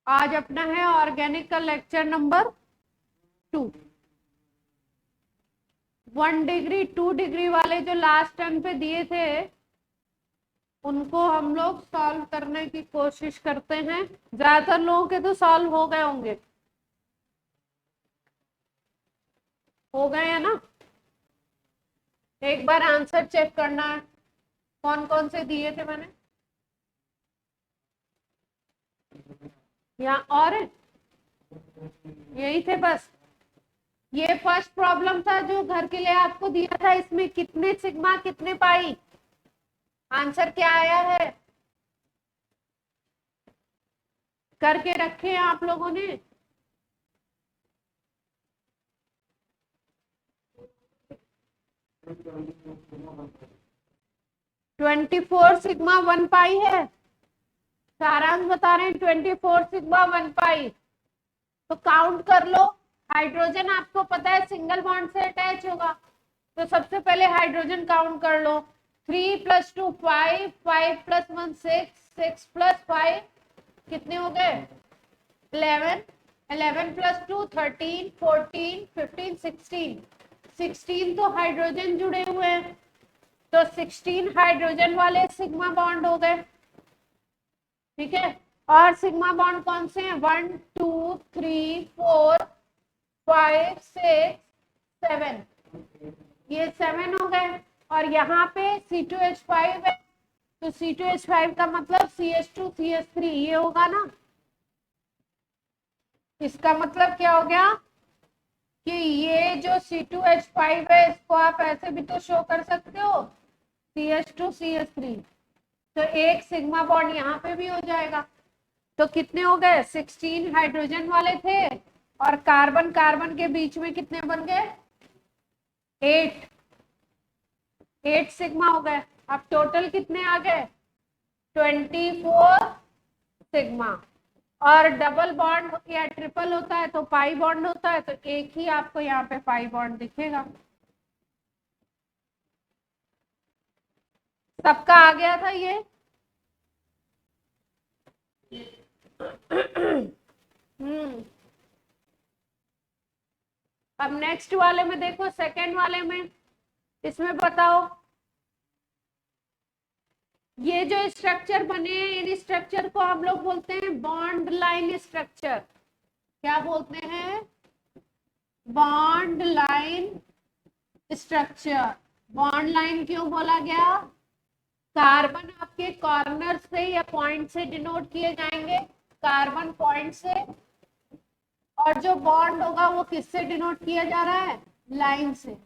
आज अपना है ऑर्गेनिक का लेक्चर नंबर 2। 1 डिग्री 2 डिग्री वाले जो लास्ट टाइम पे दिए थे उनको हम लोग सॉल्व करने की कोशिश करते हैं। ज्यादातर लोगों के तो सॉल्व हो गए होंगे, हो गए हैं ना। एक बार आंसर चेक करना है कौन कौन से दिए थे मैंने यहाँ, और यही थे बस। ये फर्स्ट प्रॉब्लम था जो घर के लिए आपको दिया था। इसमें कितने सिग्मा कितने पाई, आंसर क्या आया है करके रखे हैं आप लोगों ने। ट्वेंटी 24 सिग्मा 1 पाई है। सारांश बता रहे हैं 24 सिग्मा 1 पाई। तो काउंट कर लो। हाइड्रोजन आपको पता है सिंगल बॉन्ड से अटैच होगा, तो सबसे पहले हाइड्रोजन काउंट कर लो। 3 + 2 5, 5 + 1 6, 6 + 5 कितने हो गए 11, 11 + 2 13, 14 15 16, 16 तो हाइड्रोजन जुड़े हुए हैं, तो 16 हाइड्रोजन वाले सिग्मा बॉन्ड हो गए। ठीक है, और सिग्मा बॉन्ड कौन से हैं 1 2 3 4 5 6 7, ये 7 हो गए। और यहाँ पे C2H5 है, तो C2H5 का मतलब CH2 CH3 ये होगा ना। इसका मतलब क्या हो गया कि ये जो C2H5 है इसको आप ऐसे भी तो शो कर सकते हो CH2 CH3, तो एक सिग्मा बॉन्ड यहाँ पे भी हो जाएगा। तो कितने हो गए 16 हाइड्रोजन वाले थे और कार्बन कार्बन के बीच में कितने बन गए 8 सिग्मा हो गए। अब टोटल कितने आ गए 24 सिग्मा। और डबल बॉन्ड या ट्रिपल होता है तो पाई बॉन्ड होता है, तो एक ही आपको यहाँ पे पाई बॉन्ड दिखेगा। सबका आ गया था ये। अब नेक्स्ट वाले में देखो, सेकेंड वाले में, इसमें बताओ ये जो स्ट्रक्चर बने हैं इन स्ट्रक्चर को हम लोग बोलते हैं बॉन्ड लाइन स्ट्रक्चर। क्या बोलते हैं bond line structure. Bond line क्यों बोला गया, कार्बन आपके कॉर्नर से या पॉइंट से डिनोट किए जाएंगे, कार्बन पॉइंट से, और जो बॉन्ड होगा वो किससे डिनोट किया जा रहा है लाइन से।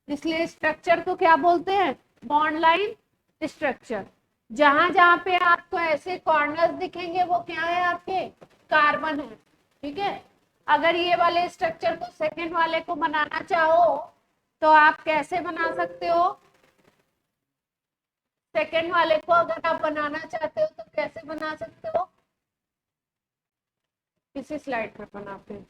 इसलिए स्ट्रक्चर को क्या बोलते हैं बॉन्ड लाइन स्ट्रक्चर। जहां जहां पे आपको ऐसे कॉर्नर्स दिखेंगे वो क्या है आपके कार्बन है। ठीक है, अगर ये वाले स्ट्रक्चर को सेकंड वाले को बनाना चाहो तो आप कैसे बना सकते हो, सेकंड वाले को अगर आप बनाना चाहते हो तो कैसे बना सकते हो, किसी स्लाइड पर बनाते हैं।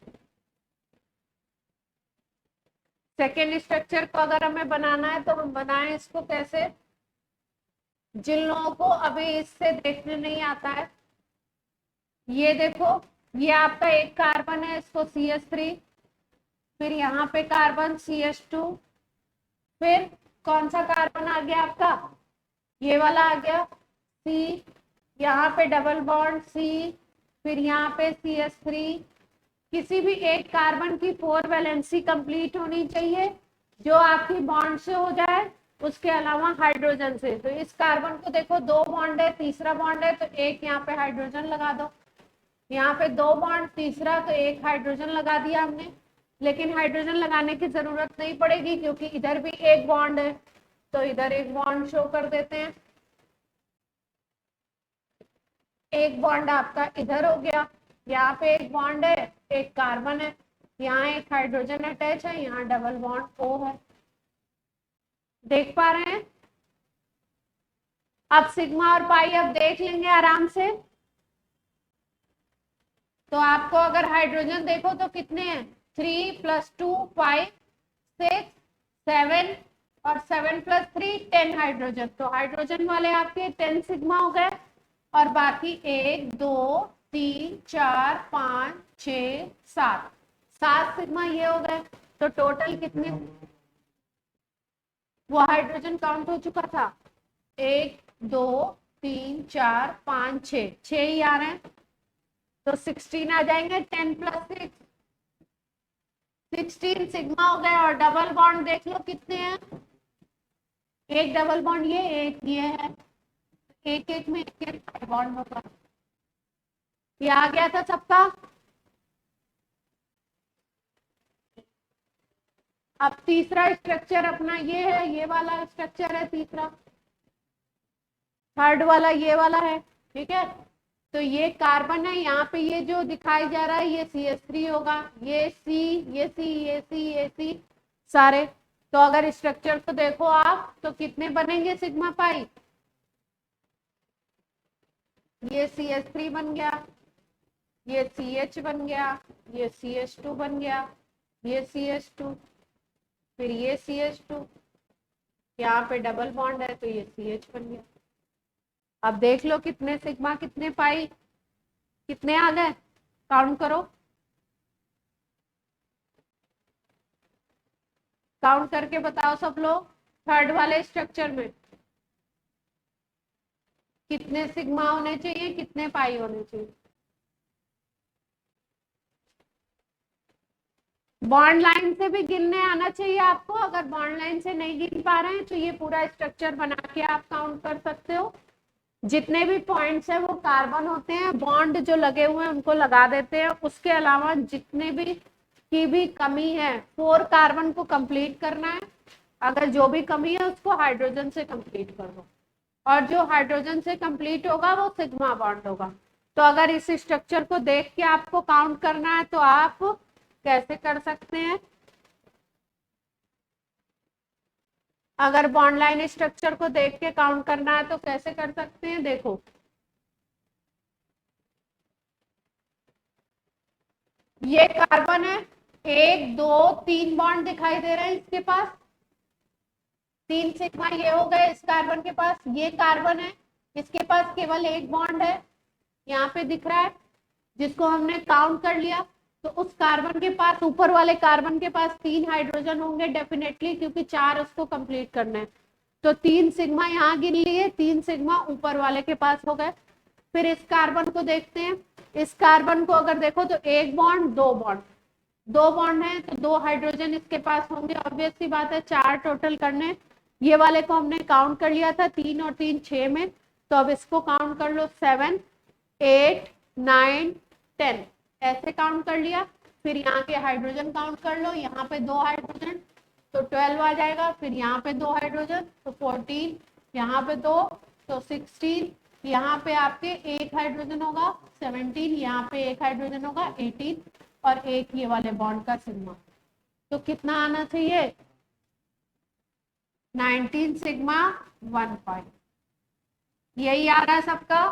सेकेंड स्ट्रक्चर को अगर हमें बनाना है तो हम बनाएं इसको कैसे, जिन लोगों को अभी इससे देखने नहीं आता है, ये देखो ये आपका एक कार्बन है, इसको CH3, फिर यहाँ पे कार्बन CH2, फिर कौन सा कार्बन आ गया आपका ये वाला आ गया C, यहाँ पे डबल बॉन्ड C, फिर यहाँ पे CH3। किसी भी एक कार्बन की 4 वैलेंसी कंप्लीट होनी चाहिए जो आपकी बॉन्ड से हो जाए, उसके अलावा हाइड्रोजन से। तो इस कार्बन को देखो 2 बॉन्ड है, तीसरा बॉन्ड है, तो एक यहाँ पे हाइड्रोजन लगा दो। यहाँ पे 2 बॉन्ड, तीसरा, तो एक हाइड्रोजन लगा दिया हमने। लेकिन हाइड्रोजन लगाने की जरूरत नहीं पड़ेगी क्योंकि इधर भी एक बॉन्ड है, तो इधर एक बॉन्ड शो कर देते हैं। एक बॉन्ड आपका इधर हो गया, यहाँ पे एक बॉन्ड है, एक कार्बन है, यहाँ एक हाइड्रोजन अटैच है, यहाँ डबल बॉन्ड O है। देख पा रहे हैं, अब सिग्मा और पाई अब देख लेंगे आराम से। तो आपको अगर हाइड्रोजन देखो तो कितने हैं 3 + 2 5 6 7 और 7 + 3 10 हाइड्रोजन। तो हाइड्रोजन वाले आपके 10 सिग्मा हो गए और बाकी 1 2 3 4 5 6 7, 7 सिग्मा ये हो गए। तो टोटल कितने, वो हाइड्रोजन काउंट हो चुका था, 1 2 3 4 5 6, 6 ही आ रहे हैं। तो 16 आ जाएंगे, 10 + 6 16 सिग्मा हो गए। और डबल बॉन्ड देख लो कितने हैं, एक डबल बॉन्ड ये, एक ये है, एक एक में एक एक बॉन्ड होगा। ये आ गया था सबका। अब तीसरा स्ट्रक्चर अपना ये है, ये वाला स्ट्रक्चर है तीसरा, थर्ड वाला ये वाला है, ठीक है। तो ये कार्बन है, यहाँ पे ये जो दिखाई जा रहा है ये CH3 होगा, ये C, ये C, ये C, ये C सारे। तो अगर स्ट्रक्चर को देखो आप तो कितने बनेंगे सिग्मा पाई, ये CH3 बन गया, ये CH बन गया, ये CH2 बन गया, ये CH2, फिर ये CH2, यहाँ पे डबल बॉन्ड है तो ये CH बन गया। अब देख लो कितने सिग्मा कितने पाई कितने आ गए, काउंट करो, काउंट करके बताओ सब लोग। थर्ड वाले स्ट्रक्चर में कितने सिग्मा होने चाहिए, कितने पाई होने चाहिए। बॉन्ड लाइन से भी गिनने आना चाहिए आपको, अगर बॉन्ड लाइन से नहीं गिन पा रहे हैं तो ये पूरा स्ट्रक्चर बना के आप काउंट कर सकते हो। जितने भी पॉइंट्स है वो कार्बन होते हैं, बॉन्ड जो लगे हुए हैं उनको लगा देते हैं। उसके अलावा जितने भी की भी कमी है, 4 कार्बन को कंप्लीट करना है। अगर जो भी कमी है उसको हाइड्रोजन से कंप्लीट कर दो, और जो हाइड्रोजन से कंप्लीट होगा वो सिग्मा बॉन्ड होगा। तो अगर इस स्ट्रक्चर को देख के आपको काउंट करना है तो आप कैसे कर सकते हैं, अगर बॉन्ड लाइन स्ट्रक्चर को देख के काउंट करना है तो कैसे कर सकते हैं, देखो ये कार्बन है, 1 2 3 बॉन्ड दिखाई दे रहे हैं इसके पास, 3 सिग्मा ये हो गए इस कार्बन के पास। ये कार्बन है, इसके पास केवल एक बॉन्ड है, यहाँ पे दिख रहा है, जिसको हमने काउंट कर लिया। तो उस कार्बन के पास, ऊपर वाले कार्बन के पास 3 हाइड्रोजन होंगे डेफिनेटली, क्योंकि 4 उसको कंप्लीट करना है। तो 3 सिग्मा यहाँ गिन लिए, 3 सिग्मा ऊपर वाले के पास हो गए। फिर इस कार्बन को देखते हैं, इस कार्बन को अगर देखो तो एक बॉन्ड, दो बॉन्ड, दो बॉन्ड है तो 2 हाइड्रोजन इसके पास होंगे, ऑब्वियस सी बात है, 4 टोटल करने। ये वाले को हमने काउंट कर लिया था, 3 और 3 6 में। तो अब इसको काउंट कर लो, 7 8 9 10, ऐसे काउंट कर लिया। फिर यहाँ के हाइड्रोजन काउंट कर लो, यहाँ पे 2 हाइड्रोजन तो 12 आ जाएगा, फिर यहाँ पे 2 हाइड्रोजन तो 14, यहाँ पे 2 तो 16, यहाँ पे आपके एक हाइड्रोजन होगा 17, यहाँ पे एक हाइड्रोजन होगा 18, और एक ये वाले बॉन्ड का सिग्मा। तो कितना आना चाहिए, 19 सिग्मा 1 पाई। यही आ रहा है सबका,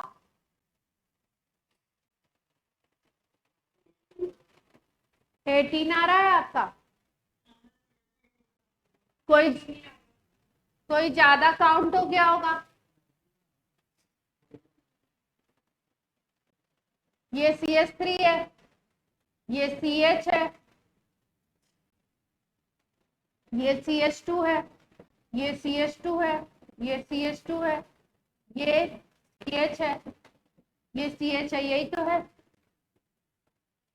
18 आ रहा है आपका। कोई ज्यादा काउंट हो गया होगा, ये CH3 है, ये CH है, ये CH2 है, ये CH2 है, ये CH2 है, ये CH है, ये CH है, यही तो है।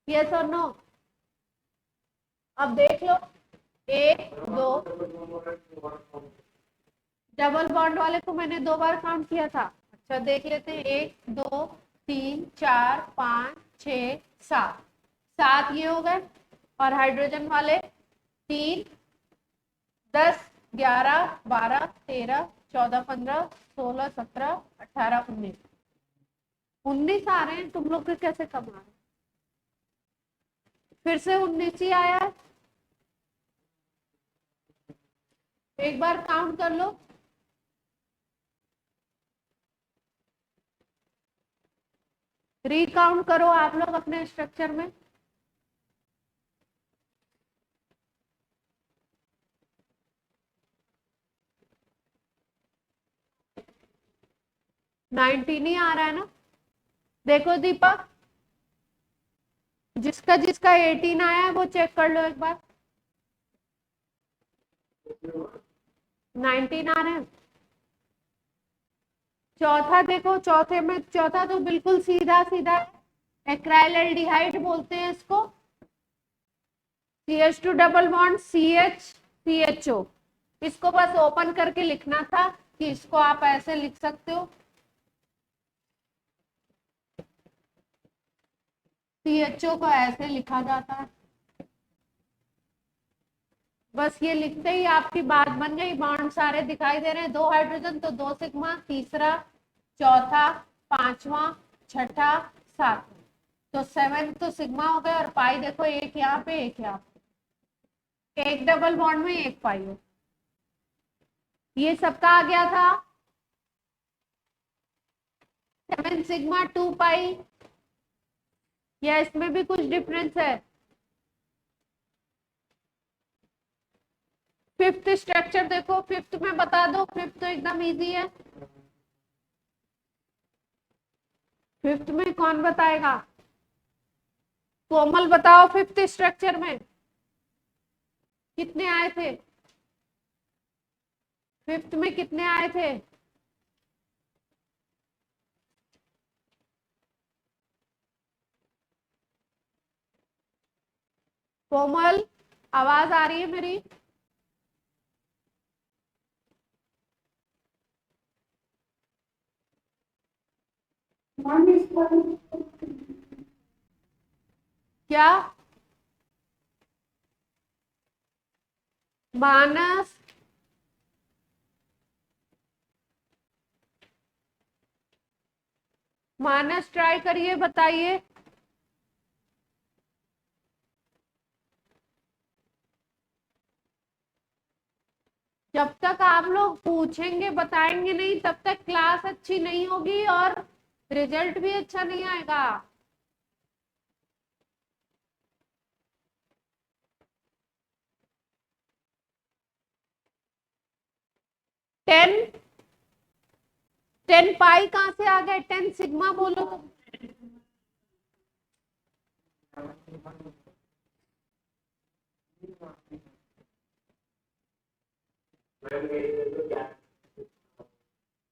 यस और नो। अब देख लो, 1 2, डबल बॉन्ड वाले को मैंने 2 बार काउंट किया था। अच्छा देख लेते हैं, 1 2 3 4 5 6 7, 7 ये हो गए। और हाइड्रोजन वाले 3 10 11 12 13 14 15 16 17 18 19, 19 आ रहे हैं। तुम लोग कैसे कम आ रहे हैं, फिर से 19 ही आया है। एक बार काउंट कर लो, रिकाउंट करो आप लोग अपने स्ट्रक्चर में। नाइनटीन ही आ रहा है ना। देखो दीपक, जिसका जिसका 18 आया है वो चेक कर लो एक बार। 19 आ रहे हैं। चौथा देखो, चौथे में चौथा तो बिल्कुल सीधा सीधा है, एक्राइलल्डिहाइड बोलते हैं इसको। CH2 double bond CH CHO। इसको बस ओपन करके लिखना था कि इसको आप ऐसे लिख सकते हो, CHO को ऐसे लिखा जाता है। बस ये लिखते ही आपकी बात बन गई। बॉन्ड सारे दिखाई दे रहे हैं, 2 हाइड्रोजन तो 2 सिग्मा, तीसरा, चौथा, पांचवा, छठा, सातवां, तो 7 तो सिग्मा हो गए। और पाई देखो, एक यहाँ पे एक यहाँ पे, एक डबल बॉन्ड में एक पाई हो। ये सबका आ गया था 7 सिग्मा 2 पाई, या इसमें भी कुछ डिफरेंस है? फिफ्थ स्ट्रक्चर देखो, फिफ्थ में बता दो। फिफ्थ तो एकदम इजी है। फिफ्थ में कौन बताएगा? कोमल बताओ, फिफ्थ स्ट्रक्चर में कितने आए थे? फिफ्थ में कितने आए थे? कोमल, आवाज आ रही है मेरी? क्या मानस? मानस ट्राई करिए, बताइए। जब तक आप लोग पूछेंगे बताएंगे नहीं, तब तक क्लास अच्छी नहीं होगी और रिजल्ट भी अच्छा नहीं आएगा। 10 10 पाई कहां से आ गए? 10 सिग्मा बोलो तो।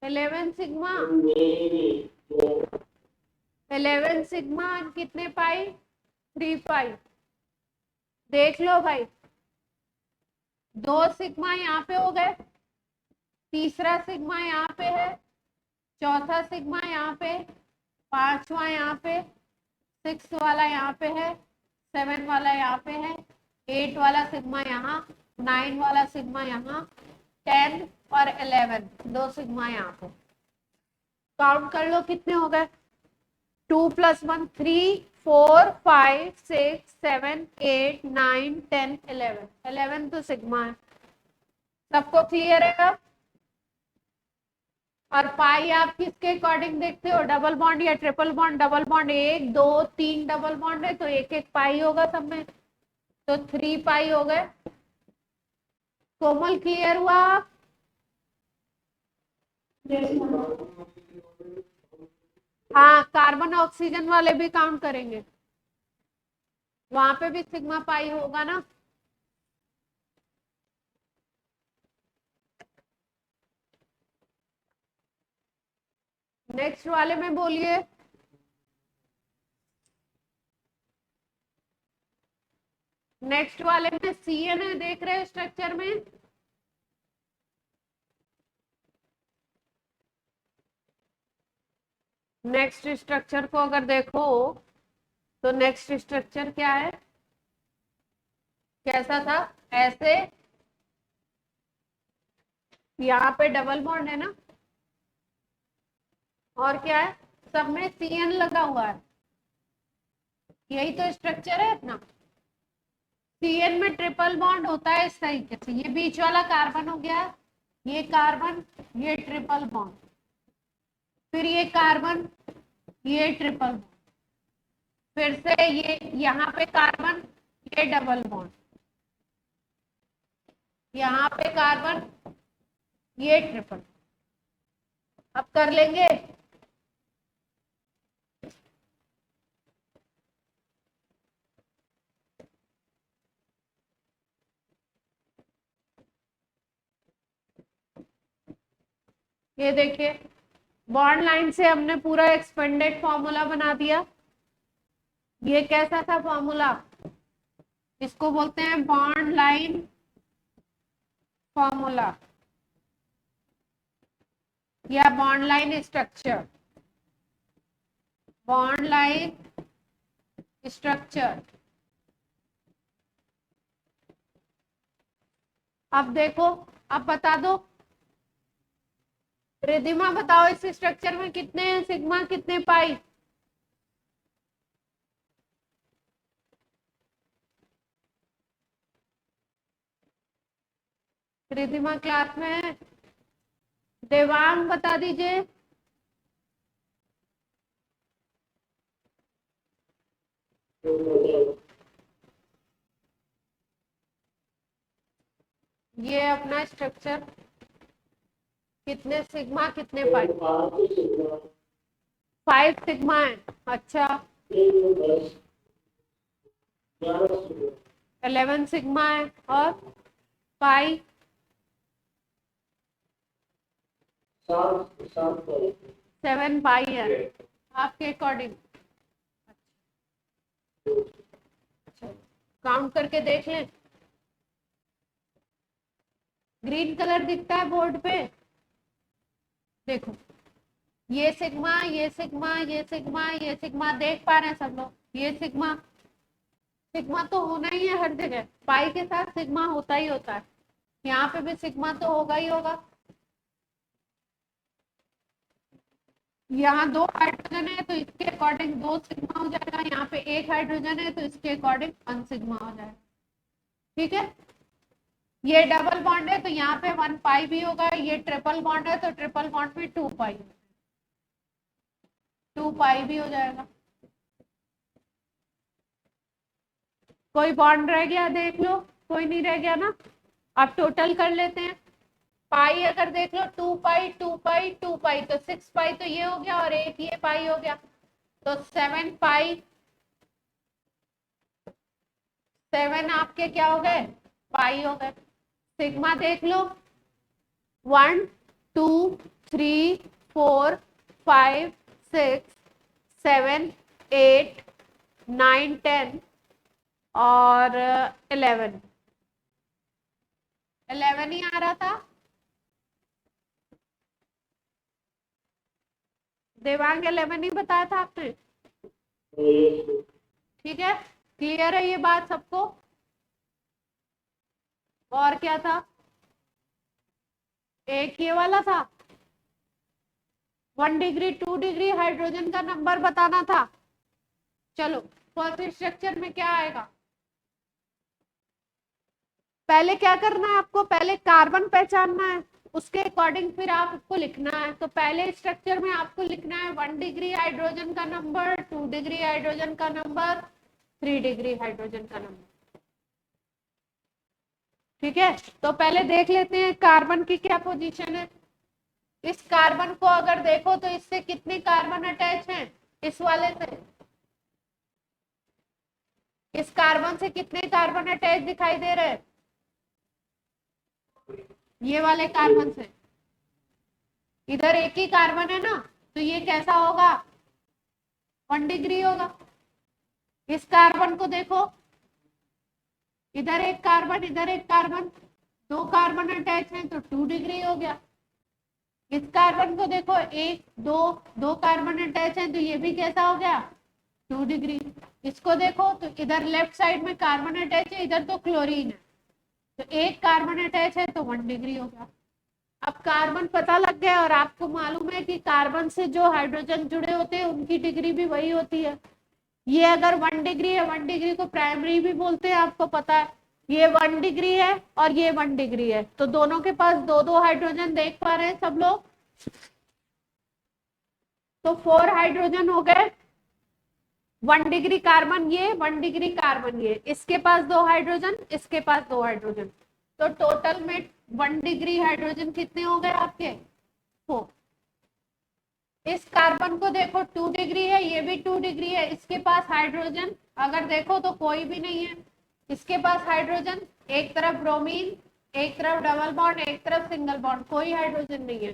इलेवन सिग्मा, 11 सिग्मा कितने पाई? 3 पाई। देख लो भाई, 2 सिग्मा यहाँ पे हो गए, तीसरा सिग्मा यहाँ पे है, चौथा सिग्मा यहाँ पे, पांचवा यहाँ पे, 6 वाला यहाँ पे है, 7 वाला यहाँ पे है, 8 वाला सिग्मा यहाँ, 9 वाला सिग्मा यहाँ, 10 और 11, 2 सिग्मा यहाँ पे। काउंट कर लो कितने हो गए। 2 + 1 3 4 5 6 7 8 9 10 11, 11 तो सिग्मा है। सबको क्लियर है अब? और पाई आप किसके अकॉर्डिंग देखते हो? डबल बॉन्ड या triple bond? Double bond 1 2 3 double bond है तो एक एक पाई होगा सब में, तो 3 पाई हो गए। कोमल क्लियर हुआ? हाँ, कार्बन ऑक्सीजन वाले भी काउंट करेंगे, वहां पे भी सिग्मा पाई होगा ना। नेक्स्ट वाले में बोलिए। नेक्स्ट वाले में CN है, देख रहे हैं स्ट्रक्चर में? नेक्स्ट स्ट्रक्चर को अगर देखो तो नेक्स्ट स्ट्रक्चर क्या है? कैसा था? ऐसे, यहाँ पे डबल बॉन्ड है ना, और क्या है? सब में CN लगा हुआ है, यही तो स्ट्रक्चर है अपना। CN में ट्रिपल बॉन्ड होता है इस तरीके से, ये बीच वाला कार्बन हो गया, ये कार्बन, ये ट्रिपल बॉन्ड, फिर ये कार्बन, ये ट्रिपल बॉन्ड, फिर से ये यहाँ पे कार्बन, ये डबल बॉन्ड, यहाँ पे कार्बन, ये ट्रिपल। अब कर लेंगे। ये देखिए बॉन्ड लाइन से हमने पूरा एक्सपेंडेड फॉर्मूला बना दिया। ये कैसा था फॉर्मूला? इसको बोलते हैं बॉन्ड लाइन फॉर्मूला या bond line structure. Bond line structure. अब देखो, अब बता दो रिधिमा, बताओ इस स्ट्रक्चर में कितने हैं सिग्मा, कितने पाई? रिधिमा क्लास में है? देवांग बता दीजिए। ये अपना स्ट्रक्चर कितने सिग्मा कितने पाई? 5 सिग्मा है। अच्छा 11 सिग्मा है और पाई 7 पाई है आपके अकॉर्डिंग। अच्छा काउंट करके देख लें। ग्रीन कलर दिखता है बोर्ड पे, देखो ये सिग्मा, ये सिग्मा, ये सिग्मा, ये सिग्मा, देख पा रहे हैं सब लोग? ये सिग्मा, सिग्मा तो होना ही है हर जगह, पाई के साथ सिग्मा होता ही होता है, यहाँ पे भी सिग्मा तो होगा ही होगा। यहाँ 2 हाइड्रोजन है तो इसके अकॉर्डिंग 2 सिग्मा हो जाएगा, यहाँ पे 1 हाइड्रोजन है तो इसके अकॉर्डिंग 1 सिग्मा हो जाएगा। ठीक है, ये डबल बॉन्ड है तो यहाँ पे 1 पाई भी होगा, ये ट्रिपल बॉन्ड है तो ट्रिपल बॉन्ड में 2 पाई, 2 पाई भी हो जाएगा। कोई बॉन्ड रह गया देख लो, कोई नहीं रह गया ना? अब टोटल कर लेते हैं। पाई अगर देख लो 2 पाई 2 पाई 2 पाई तो 6 पाई तो ये हो गया और एक ये पाई हो गया तो 7 पाई, 7 आपके क्या हो गए? पाई हो गए। सिग्मा देख लो 1 2 3 4 5 6 7 8 9 10 और 11 ही आ रहा था। देवांग 11 ही बताया था आपने? ठीक है, क्लियर है ये बात सबको? और क्या था? एक ये वाला था 1 डिग्री 2 डिग्री हाइड्रोजन का नंबर बताना था। चलो फर्स्ट स्ट्रक्चर में क्या आएगा? पहले क्या करना है आपको? पहले कार्बन पहचानना है, उसके अकॉर्डिंग फिर आपको लिखना है। तो पहले स्ट्रक्चर में आपको लिखना है 1 डिग्री हाइड्रोजन का नंबर, 2 डिग्री हाइड्रोजन का नंबर, 3 डिग्री हाइड्रोजन का नंबर। ठीक है, तो पहले देख लेते हैं कार्बन की क्या पोजीशन है। इस कार्बन को अगर देखो तो इससे कितने कार्बन अटैच हैं? इस वाले से, इस कार्बन से कितने कार्बन अटैच दिखाई दे रहे हैं? ये वाले कार्बन से इधर एक ही कार्बन है ना, तो ये कैसा होगा? 1 डिग्री होगा। इस कार्बन को देखो, इधर एक कार्बन इधर एक कार्बन, 2 कार्बन अटैच हैं तो 2 डिग्री हो गया। इस कार्बन को देखो, 1 2 2 कार्बन अटैच हैं तो ये भी कैसा हो गया? 2 डिग्री। इसको देखो तो इधर लेफ्ट साइड में कार्बन अटैच है, इधर तो क्लोरीन है, तो 1 कार्बन अटैच है तो 1 डिग्री हो गया। अब कार्बन पता लग गया और आपको मालूम है कि कार्बन से जो हाइड्रोजन जुड़े होते हैं उनकी डिग्री भी वही होती है। ये अगर 1 डिग्री है, 1 डिग्री को प्राइमरी भी बोलते हैं, आपको पता है। ये 1 डिग्री है और ये 1 डिग्री है, तो दोनों के पास 2-2 हाइड्रोजन देख पा रहे हैं सब लोग? तो 4 हाइड्रोजन हो गए। 1 डिग्री कार्बन ये, 1 डिग्री कार्बन ये, इसके पास 2 हाइड्रोजन, इसके पास 2 हाइड्रोजन, तो टोटल में 1 डिग्री हाइड्रोजन कितने हो गए आपके? 4। इस कार्बन को देखो 2 डिग्री है, ये भी 2 डिग्री है, इसके पास हाइड्रोजन अगर देखो तो कोई भी नहीं है। इसके पास हाइड्रोजन, एक तरफ ब्रोमीन, एक तरफ डबल बॉन्ड, एक तरफ सिंगल बॉन्ड, कोई हाइड्रोजन नहीं है।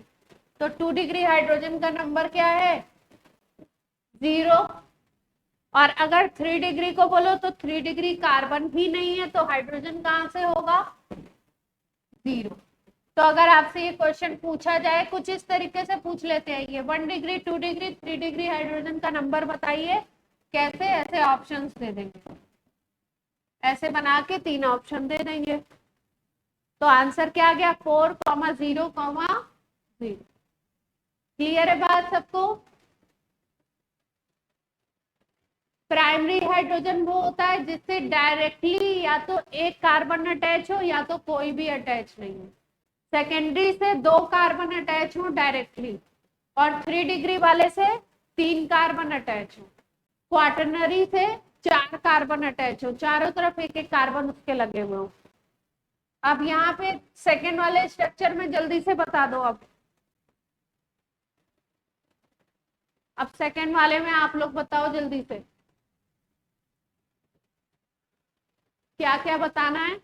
तो 2 डिग्री हाइड्रोजन का नंबर क्या है? 0। और अगर 3 डिग्री को बोलो तो 3 डिग्री कार्बन भी नहीं है, तो हाइड्रोजन कहां से होगा? 0। तो अगर आपसे ये क्वेश्चन पूछा जाए, कुछ इस तरीके से पूछ लेते हैं, ये 1 डिग्री, 2 डिग्री, 3 डिग्री हाइड्रोजन का नंबर बताइए, कैसे? ऐसे ऑप्शंस दे देंगे, ऐसे बना के 3 ऑप्शन दे देंगे। तो आंसर क्या आ गया? 4,0,0। क्लियर है बात सबको? प्राइमरी हाइड्रोजन वो होता है जिससे डायरेक्टली या तो एक कार्बन अटैच हो या तो कोई भी अटैच नहीं हो। सेकेंडरी से 2 कार्बन अटैच हो डायरेक्टली, और 3 डिग्री वाले से 3 कार्बन अटैच हो। क्वाटरनरी से 4 कार्बन अटैच हो, चारों तरफ एक एक कार्बन उसके लगे हुए हो। अब यहाँ पे सेकेंड वाले स्ट्रक्चर में जल्दी से बता दो। अब सेकेंड वाले में आप लोग बताओ जल्दी से, क्या क्या बताना है?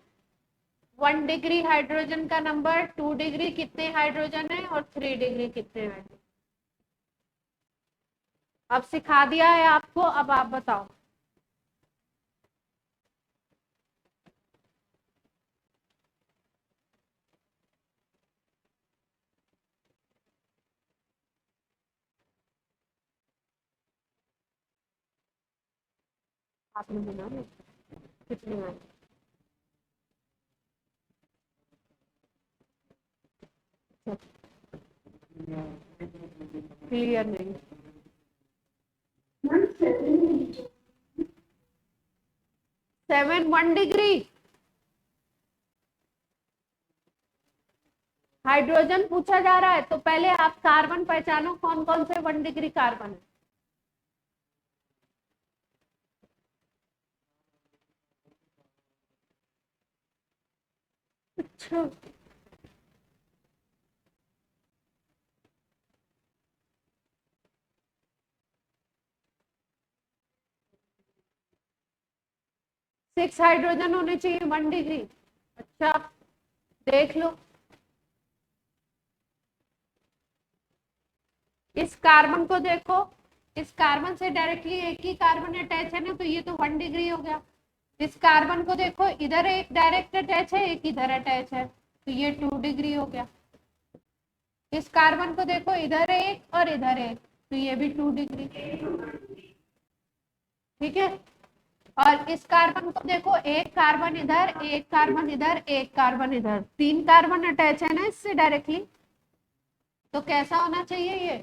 1 डिग्री हाइड्रोजन का नंबर, 2 डिग्री कितने हाइड्रोजन है, और 3 डिग्री कितने हाइड्रोजन। अब सिखा दिया है आपको, अब आप बताओ। आपने बना लो कितने हैं? क्लियर नहीं? 7 1 डिग्री हाइड्रोजन पूछा जा रहा है, तो पहले आप कार्बन पहचानो, कौन कौन से 1 डिग्री कार्बन है। अच्छा, 6 हाइड्रोजन होने चाहिए 1 डिग्री। अच्छा, देख लो, इस कार्बन को देखो, इस कार्बन से डायरेक्टली एक ही कार्बन अटैच है ना, तो ये तो 1 डिग्री हो गया। इस कार्बन को देखो, इधर एक डायरेक्ट अटैच है, एक इधर अटैच है, तो ये 2 डिग्री हो गया। इस कार्बन को देखो, इधर एक और इधर एक, तो ये भी 2 डिग्री। ठीक है। और इस कार्बन को देखो, एक कार्बन इधर, एक कार्बन इधर, एक कार्बन इधर, 3 कार्बन अटैच है ना इससे डायरेक्टली, तो कैसा होना चाहिए ये?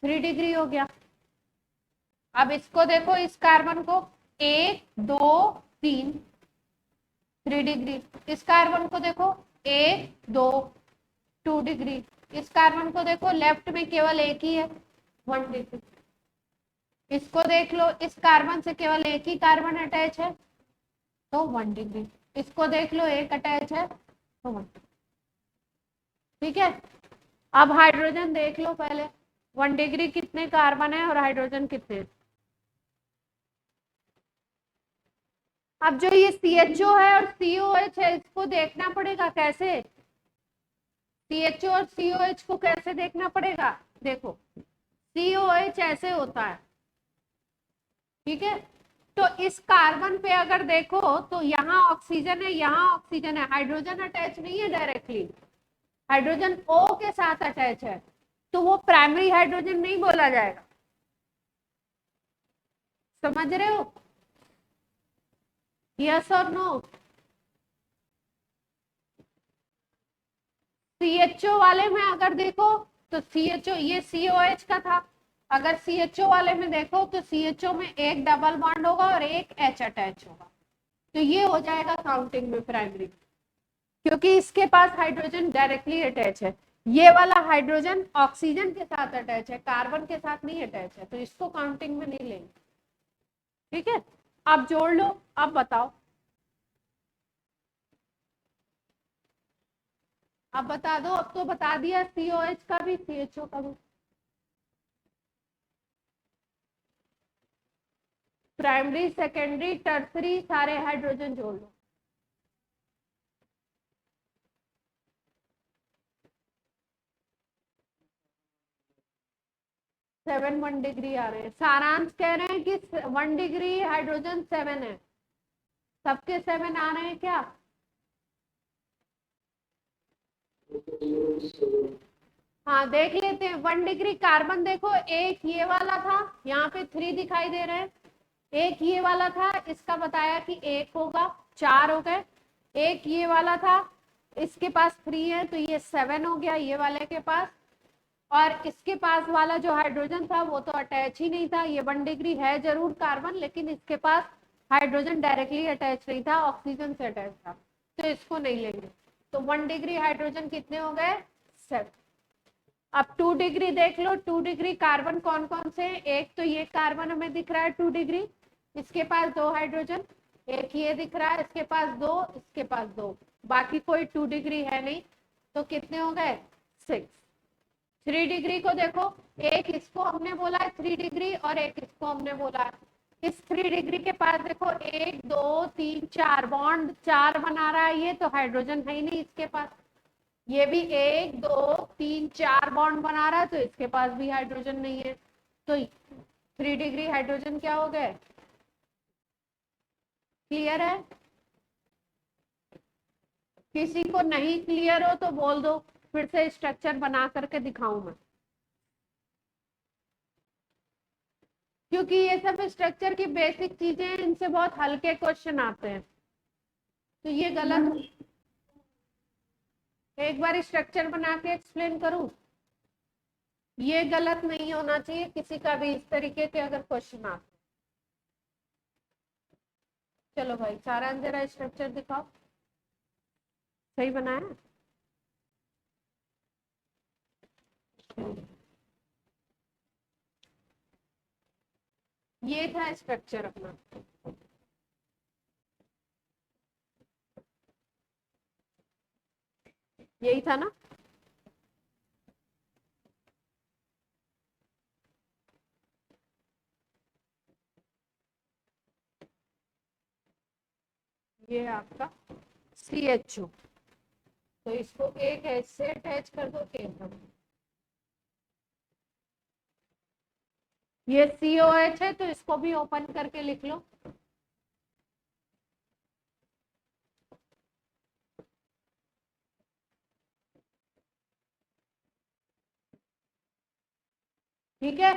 3 डिग्री हो गया। अब इसको देखो, इस कार्बन को, 1 2 3, 3 डिग्री। इस कार्बन को देखो, 1 2, 2 डिग्री। इस कार्बन को देखो, लेफ्ट में केवल एक ही है, 1 डिग्री। इसको देख लो, इस कार्बन से केवल एक ही कार्बन अटैच है, तो 1 डिग्री। इसको देख लो, एक अटैच है, तो 1 डिग्री। ठीक है। अब हाइड्रोजन देख लो पहले, 1 डिग्री कितने कार्बन है और हाइड्रोजन कितने हैं। अब जो ये CHO है और COH है, इसको देखना पड़ेगा कैसे। CHO और COH को कैसे देखना पड़ेगा? देखो, COH ऐसे होता है, ठीक है। तो इस कार्बन पे अगर देखो, तो यहाँ ऑक्सीजन है, यहाँ ऑक्सीजन है, हाइड्रोजन अटैच नहीं है डायरेक्टली, हाइड्रोजन O के साथ अटैच है, तो वो प्राइमरी हाइड्रोजन नहीं बोला जाएगा। समझ रहे हो? यस और नो? CHO वाले में अगर देखो, तो CHO, ये COH का था, अगर CHO वाले में देखो तो CHO में एक डबल बॉन्ड होगा और एक H अटैच होगा, तो ये हो जाएगा काउंटिंग में प्राइमरी, क्योंकि इसके पास हाइड्रोजन डायरेक्टली अटैच है। ये वाला हाइड्रोजन ऑक्सीजन के साथ अटैच है, कार्बन के साथ नहीं अटैच है, तो इसको काउंटिंग में नहीं लेंगे। ठीक है, आप जोड़ लो। अब बताओ, अब बता दो। अब तो बता दिया COH का भी, CHO का भी। प्राइमरी, सेकेंडरी, टर्सरी, सारे हाइड्रोजन जोड़ लो। 7 1 डिग्री आ रहे हैं। सारांश कह रहे हैं कि 1 डिग्री हाइड्रोजन 7 है। सबके 7 आ रहे हैं क्या? हाँ देख लेते हैं। 1 डिग्री कार्बन देखो, एक ये वाला था, यहाँ पे 3 दिखाई दे रहे हैं। एक ये वाला था, इसका बताया कि 1 होगा, 4 हो गए। एक ये वाला था, इसके पास 3 है तो ये 7 हो गया ये वाले के पास। और इसके पास वाला जो हाइड्रोजन था वो तो अटैच ही नहीं था। ये 1 डिग्री है जरूर कार्बन, लेकिन इसके पास हाइड्रोजन डायरेक्टली अटैच नहीं था, ऑक्सीजन से अटैच था, तो इसको नहीं लेंगे। तो 1 डिग्री हाइड्रोजन कितने हो गए? 7। अब 2 डिग्री देख लो। 2 डिग्री कार्बन कौन कौन से? एक तो ये कार्बन हमें दिख रहा है 2 डिग्री, इसके पास 2 हाइड्रोजन। एक ये दिख रहा है, इसके पास 2, इसके पास 2, बाकी कोई 2 डिग्री है नहीं। तो कितने हो गए? 6। 3 डिग्री को देखो, एक इसको हमने बोला है 3 डिग्री और एक इसको हमने बोला है। इस 3 डिग्री के पास देखो 1 2 3 4 बॉन्ड 4 बना रहा है ये, तो हाइड्रोजन है ही नहीं इसके पास। ये भी 1 2 3 4 बॉन्ड बना रहा है, तो इसके पास भी हाइड्रोजन नहीं है। तो 3 डिग्री हाइड्रोजन क्या हो गए? क्लियर है? किसी को नहीं क्लियर हो तो बोल दो, फिर से स्ट्रक्चर बना करके दिखाऊं मैं, क्योंकि ये सब स्ट्रक्चर की बेसिक चीजें हैं, इनसे बहुत हल्के क्वेश्चन आते हैं। तो ये गलत, एक बार स्ट्रक्चर बना के एक्सप्लेन करूं? ये गलत नहीं होना चाहिए किसी का भी इस तरीके के अगर क्वेश्चन आते। चलो भाई, सारा जरा स्ट्रक्चर दिखाओ, सही बनाया? ये था स्ट्रक्चर अपना। यही था ना? ये आपका CHO, तो इसको एक H से अटैच कर दो एकदम। ये COH है तो इसको भी ओपन करके लिख लो। ठीक है।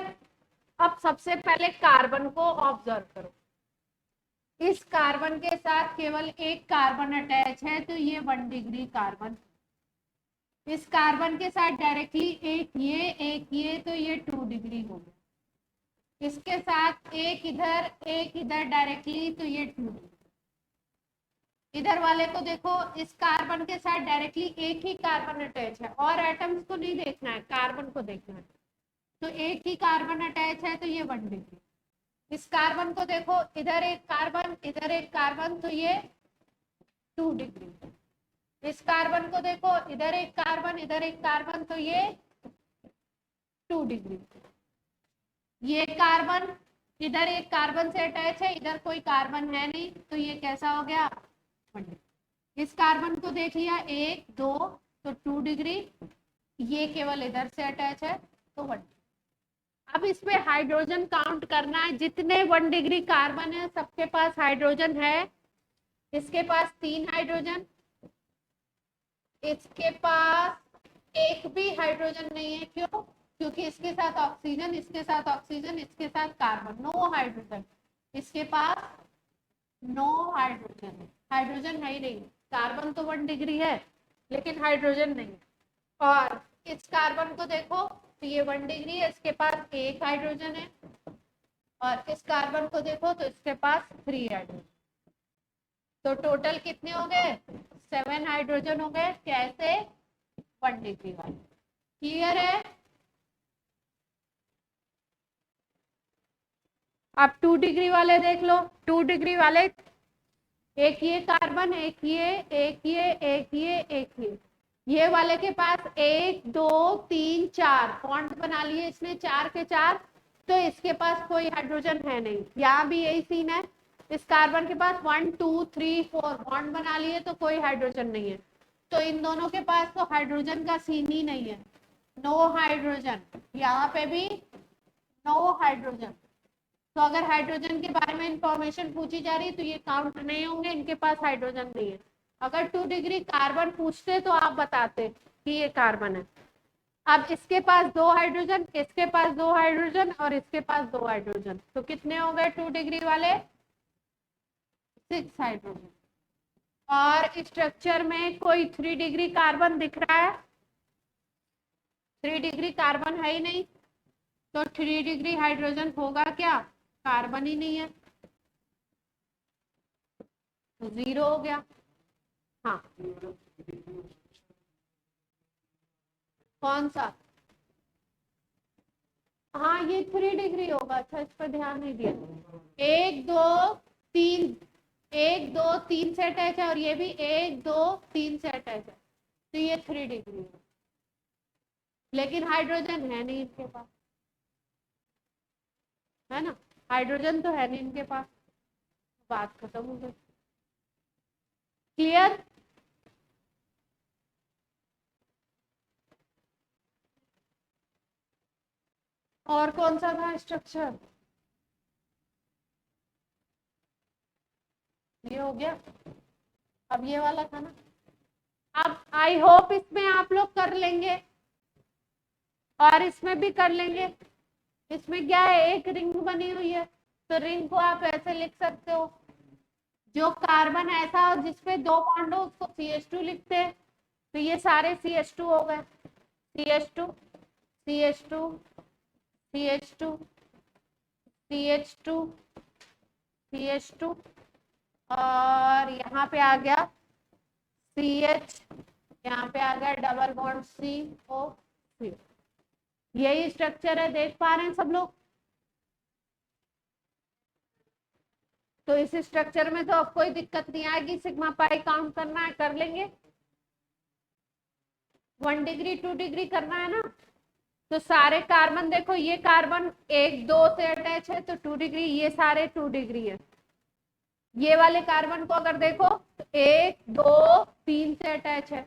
अब सबसे पहले कार्बन को ऑब्जर्व करो। इस कार्बन के साथ केवल एक कार्बन अटैच है, तो ये 1 डिग्री कार्बन। इस कार्बन के साथ डायरेक्टली एक ये, तो ये 2 डिग्री हो गया। इसके साथ एक इधर डायरेक्टली, तो ये 2 डिग्री। इधर वाले को देखो, इस कार्बन के साथ डायरेक्टली एक ही कार्बन अटैच है, और एटम्स को नहीं देखना है, कार्बन को देखना है। तो एक ही कार्बन अटैच है, तो ये 1 डिग्री। इस कार्बन को देखो, इधर एक कार्बन इधर एक कार्बन, तो ये 2 डिग्री। इस कार्बन को देखो, इधर एक कार्बन इधर एक कार्बन, तो ये 2 डिग्री। ये कार्बन इधर एक कार्बन से अटैच है, इधर कोई कार्बन है नहीं, तो ये कैसा हो गया? 1 डिग्री। इस कार्बन को देख लिया 1 2, तो 2 डिग्री। ये केवल इधर से अटैच है, तो 1 डिग्री। अब इसमें हाइड्रोजन काउंट करना है। जितने 1 डिग्री कार्बन है सबके पास हाइड्रोजन है। इसके पास 3 हाइड्रोजन, इसके पास एक भी हाइड्रोजन नहीं है। क्यों? क्योंकि इसके साथ ऑक्सीजन, इसके साथ ऑक्सीजन, इसके साथ कार्बन, नो हाइड्रोजन। इसके पास नो हाइड्रोजन है, हाइड्रोजन है ही नहीं। कार्बन तो 1 डिग्री है, लेकिन हाइड्रोजन नहीं है। और इस कार्बन को देखो, तो ये 1 डिग्री है, इसके पास एक हाइड्रोजन है। और इस कार्बन को देखो तो इसके पास 3 हाइड्रोजन। तो टोटल कितने हो गए? 7 हाइड्रोजन हो गए। कैसे? 1 डिग्री वाले। क्लियर है? अब 2 डिग्री वाले देख लो। 2 डिग्री वाले, एक ये कार्बन, एक ये एक ये एक ये एक ये वाले के पास 1 2 3 4 बॉन्ड बना लिए इसने, 4 के 4। तो इसके पास कोई हाइड्रोजन है नहीं। यहाँ भी यही सीन है। इस कार्बन के पास 1 2 3 4 बॉन्ड बना लिए, तो कोई हाइड्रोजन नहीं है। तो इन दोनों के पास तो हाइड्रोजन का सीन ही नहीं है, नो हाइड्रोजन। यहाँ पे भी 9 हाइड्रोजन। तो अगर हाइड्रोजन के बारे में इंफॉर्मेशन पूछी जा रही है तो ये काउंट नहीं होंगे, इनके पास हाइड्रोजन नहीं है। अगर 2 डिग्री कार्बन पूछते तो आप बताते कि ये कार्बन है। अब इसके पास 2 हाइड्रोजन, इसके पास 2 हाइड्रोजन और इसके पास 2 हाइड्रोजन, तो कितने हो गए 2 डिग्री वाले? 6 हाइड्रोजन। और स्ट्रक्चर में कोई 3 डिग्री कार्बन दिख रहा है? 3 डिग्री कार्बन है ही नहीं, तो 3 डिग्री हाइड्रोजन होगा क्या? कार्बन ही नहीं है, तो 0 हो गया। हाँ, कौन सा? हाँ, ये 3 डिग्री होगा। अच्छा, इस पर ध्यान नहीं दिया। 1 2 3, 1 2 3 से अटैच है और ये भी 1 2 3 से अटैच है, तो ये 3 डिग्री है। लेकिन हाइड्रोजन है नहीं इनके पास, है ना? हाइड्रोजन तो है नहीं इनके पास, बात खत्म हो गई। क्लियर? और कौन सा था स्ट्रक्चर? ये हो गया। अब ये वाला था ना। अब आई होप इसमें आप लोग कर लेंगे और इसमें भी कर लेंगे। इसमें क्या है, एक रिंग बनी हुई है, तो रिंग को आप ऐसे लिख सकते हो, जो कार्बन ऐसा हो जिसपे 2 बॉन्ड हो उसको CH2 लिखते हैं। तो ये सारे CH2 हो गए, CH2 CH2 CH2 CH2 CH2 और यहाँ पे आ गया CH, यहाँ पे आ गया डबल बॉन्ड CO3। यही स्ट्रक्चर है, देख पा रहे हैं सब लोग? तो इस स्ट्रक्चर में तो अब कोई दिक्कत नहीं आएगी, सिग्मा पाई काउंट करना है कर लेंगे। 1 डिग्री 2 डिग्री करना है ना, तो सारे कार्बन देखो, ये कार्बन 1 2 से अटैच है तो 2 डिग्री, ये सारे 2 डिग्री है। ये वाले कार्बन को अगर देखो तो 1 2 3 से अटैच है,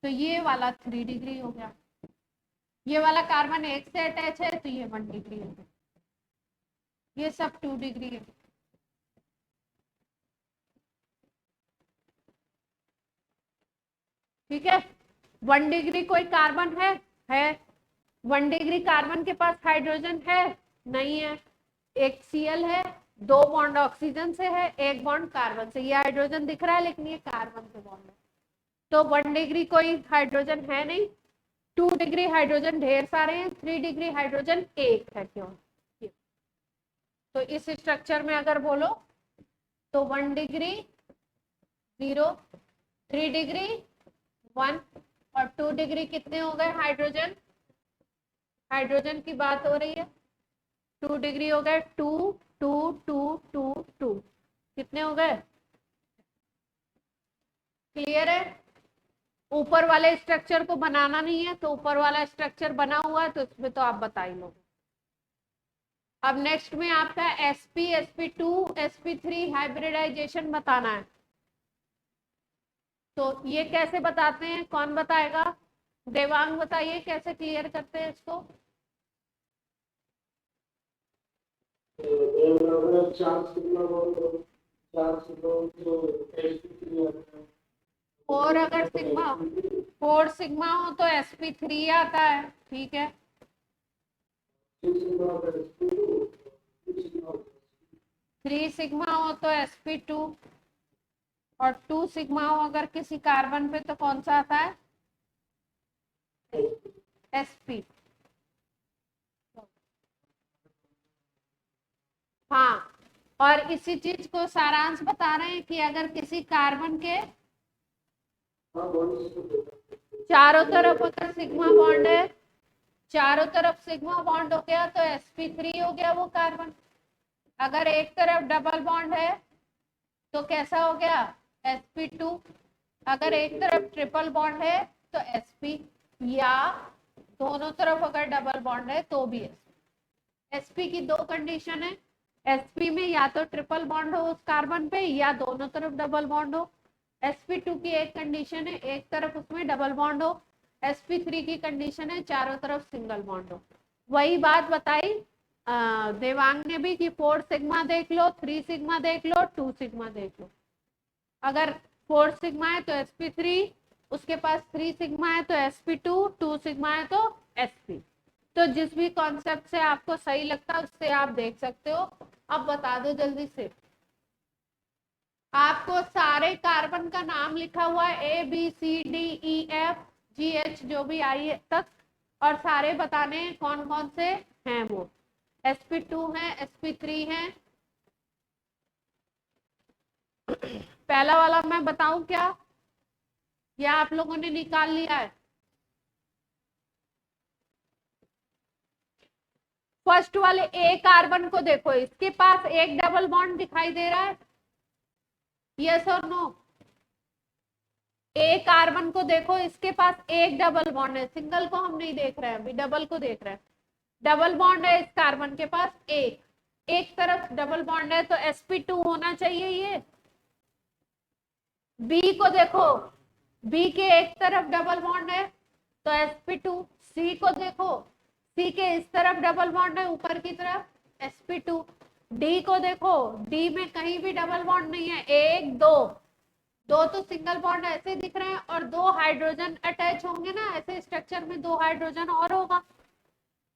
तो ये वाला 3 डिग्री हो गया। ये वाला कार्बन 1 से अटैच है तो ये 1 डिग्री है, ये सब 2 डिग्री है। ठीक है, 1 डिग्री कोई कार्बन है 1 डिग्री कार्बन के पास हाइड्रोजन है? नहीं है। एक Cl है, 2 बॉन्ड ऑक्सीजन से है, 1 बॉन्ड कार्बन से। ये हाइड्रोजन दिख रहा है लेकिन ये कार्बन से बॉन्ड है, तो 1 डिग्री कोई हाइड्रोजन है नहीं। 2 डिग्री हाइड्रोजन ढेर सारे हैं, 3 डिग्री हाइड्रोजन एक है क्यों? तो इस स्ट्रक्चर में अगर बोलो तो 1 डिग्री 0, 3 डिग्री 1 और 2 डिग्री कितने हो गए हाइड्रोजन? हाइड्रोजन की बात हो रही है। 2 डिग्री हो गए 2 2 2 2 2, कितने हो गए? क्लियर है? ऊपर वाले स्ट्रक्चर को बनाना नहीं है, तो ऊपर वाला स्ट्रक्चर बना हुआ है तो इसमें तो आप बता ही लोगे। अब नेक्स्ट में आपका sp sp2 sp3 हाइब्रिडाइजेशन बताना है। तो ये कैसे बताते हैं, कौन बताएगा? देवांग बताइए कैसे क्लियर करते हैं इसको। और अगर सिग्मा 4 सिग्मा हो तो sp3 आता है, ठीक है। 3 सिग्मा हो तो sp2 और 2 सिग्मा हो अगर किसी कार्बन पे तो कौन सा आता है? sp। हाँ, और इसी चीज को सारांश बता रहे हैं कि अगर किसी कार्बन के चारों तरफ अगर सिग्मा बॉन्ड है, चारों तरफ सिग्मा बॉन्ड हो गया तो sp3 हो गया वो कार्बन। अगर एक तरफ डबल बॉन्ड है तो कैसा हो गया? sp2। अगर एक तरफ ट्रिपल बॉन्ड है तो sp, या दोनों तरफ अगर डबल बॉन्ड है तो भी sp की 2 कंडीशन है। sp में या तो ट्रिपल बॉन्ड हो उस कार्बन पे या दोनों तरफ डबल बॉन्ड हो। sp2 की एक कंडीशन है, एक तरफ उसमें डबल बॉन्ड हो। sp3 की कंडीशन है चारों तरफ सिंगल बॉन्ड हो। वही बात बताई देवांग ने भी कि 4 सिग्मा देख लो, 3 सिग्मा देख लो, 2 सिग्मा देख लो। अगर 4 सिग्मा है तो sp3, उसके पास 3 सिग्मा है तो sp2, 2 सिग्मा है तो sp। तो जिस भी कॉन्सेप्ट से आपको सही लगता है उससे आप देख सकते हो। अब बता दो जल्दी से। आपको सारे कार्बन का नाम लिखा हुआ है ABCDEFGH जो भी आई तक, और सारे बताने हैं कौन कौन से हैं वो। sp2 है, sp3 है। पहला वाला मैं बताऊं क्या, या आप लोगों ने निकाल लिया है? फर्स्ट वाले ए कार्बन को देखो, इसके पास एक डबल बॉन्ड दिखाई दे रहा है, यस और नो? ए कार्बन को देखो, इसके पास एक डबल बॉन्ड है, सिंगल को हम नहीं देख रहे हैं अभी, डबल को देख रहे हैं। डबल बॉन्ड है इस कार्बन के पास, एक तरफ डबल बॉन्ड है तो sp2 होना चाहिए ये। बी को देखो, बी के एक तरफ डबल बॉन्ड है तो sp2। सी को देखो, सी के इस तरफ डबल बॉन्ड है ऊपर की तरफ, sp2। डी को देखो, डी में कहीं भी डबल बॉन्ड नहीं है, एक दो, दो तो सिंगल बॉन्ड ऐसे दिख रहे हैं, और दो हाइड्रोजन अटैच होंगे ना ऐसे स्ट्रक्चर में, दो हाइड्रोजन और होगा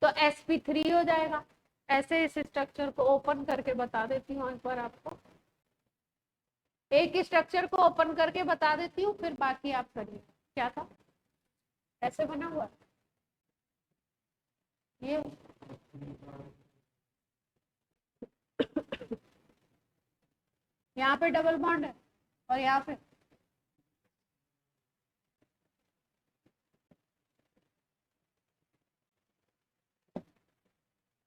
तो sp3 हो जाएगा। ऐसे इस स्ट्रक्चर को ओपन करके बता देती हूँ एक बार आपको, एक स्ट्रक्चर को ओपन करके बता देती हूँ, फिर बाकी आप करिए। क्या था, ऐसे बना हुआ ये यहाँ पे डबल बॉन्ड है और यहाँ पे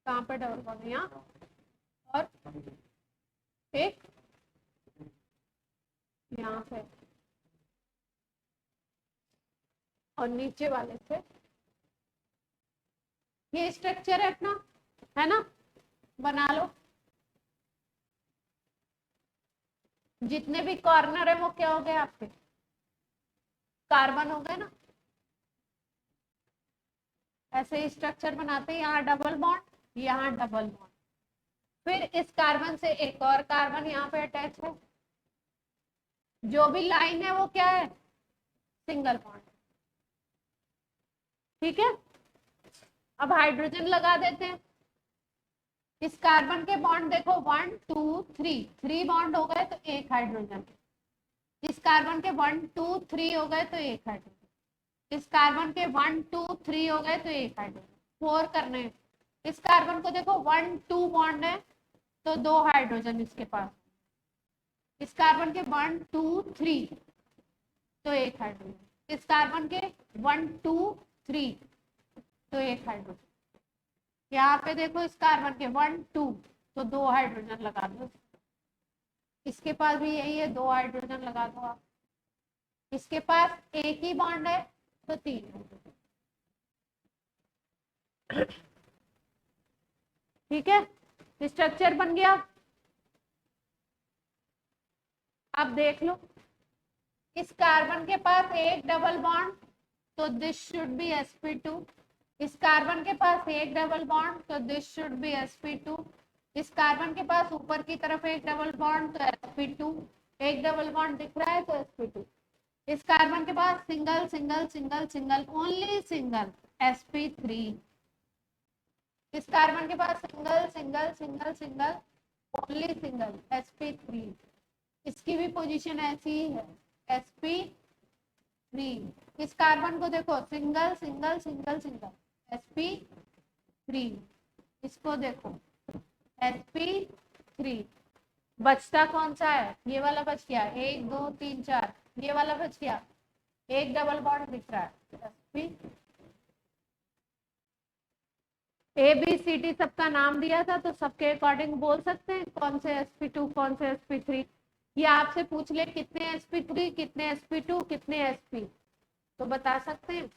कहाँ पे डबल बॉन्ड है, यहाँ और एक यहाँ पे, और नीचे वाले से ये स्ट्रक्चर है अपना, है ना? बना लो। जितने भी कॉर्नर है वो क्या हो गए आपके, कार्बन हो गए ना। ऐसे स्ट्रक्चर बनाते हैं, यहाँ डबल बॉन्ड, यहाँ डबल बॉन्ड, फिर इस कार्बन से एक और कार्बन यहाँ पे अटैच है, जो भी लाइन है वो क्या है, सिंगल बॉन्ड। ठीक है, अब हाइड्रोजन लगा देते हैं। इस कार्बन के बॉन्ड देखो, 1 2 3, 3 बॉन्ड हो गए तो एक हाइड्रोजन। इस कार्बन के 1 2 3 हो गए तो एक हाइड्रोजन। इस कार्बन के 1 2 3 हो गए तो एक हाइड्रोजन। 4 करने हैं। इस कार्बन को देखो 1 2 बॉन्ड है तो दो हाइड्रोजन इसके पास। इस कार्बन के 1 2 3 तो एक हाइड्रोजन। इस कार्बन के 1 2 3 तो एक हाइड्रोजन। यहाँ पे देखो इस कार्बन के 1 2 तो दो हाइड्रोजन लगा दो। इसके पास भी यही है, दो हाइड्रोजन लगा दो आप। इसके पास एक ही बॉन्ड है तो 3 हाइड्रोजन। ठीक है, स्ट्रक्चर बन गया। अब देख लो, इस कार्बन के पास एक डबल बॉन्ड तो दिस शुड बी sp2। इस कार्बन के पास एक डबल बॉन्ड तो दिस शुड बी sp2। इस कार्बन के पास ऊपर की तरफ एक डबल बॉन्ड तो sp2, एक डबल बॉन्ड दिख रहा है तो sp2। इस कार्बन के पास single single single single only single sp3। इस कार्बन के पास single single single single only single sp3। इसकी भी पोजीशन ऐसी ही है, sp3। इस कार्बन को देखो, single single single single sp3। इसको देखो sp3। बचता कौन सा है, ये वाला बच गया, 1 2 3 4, ये वाला बच गया, एक डबल बॉन्ड दिख रहा है sp। ABCD सबका नाम दिया था तो सबके अकॉर्डिंग बोल सकते हैं कौन से sp2 कौन से sp3। ये आपसे पूछ ले कितने sp3 कितने sp2 कितने sp, तो बता सकते हैं।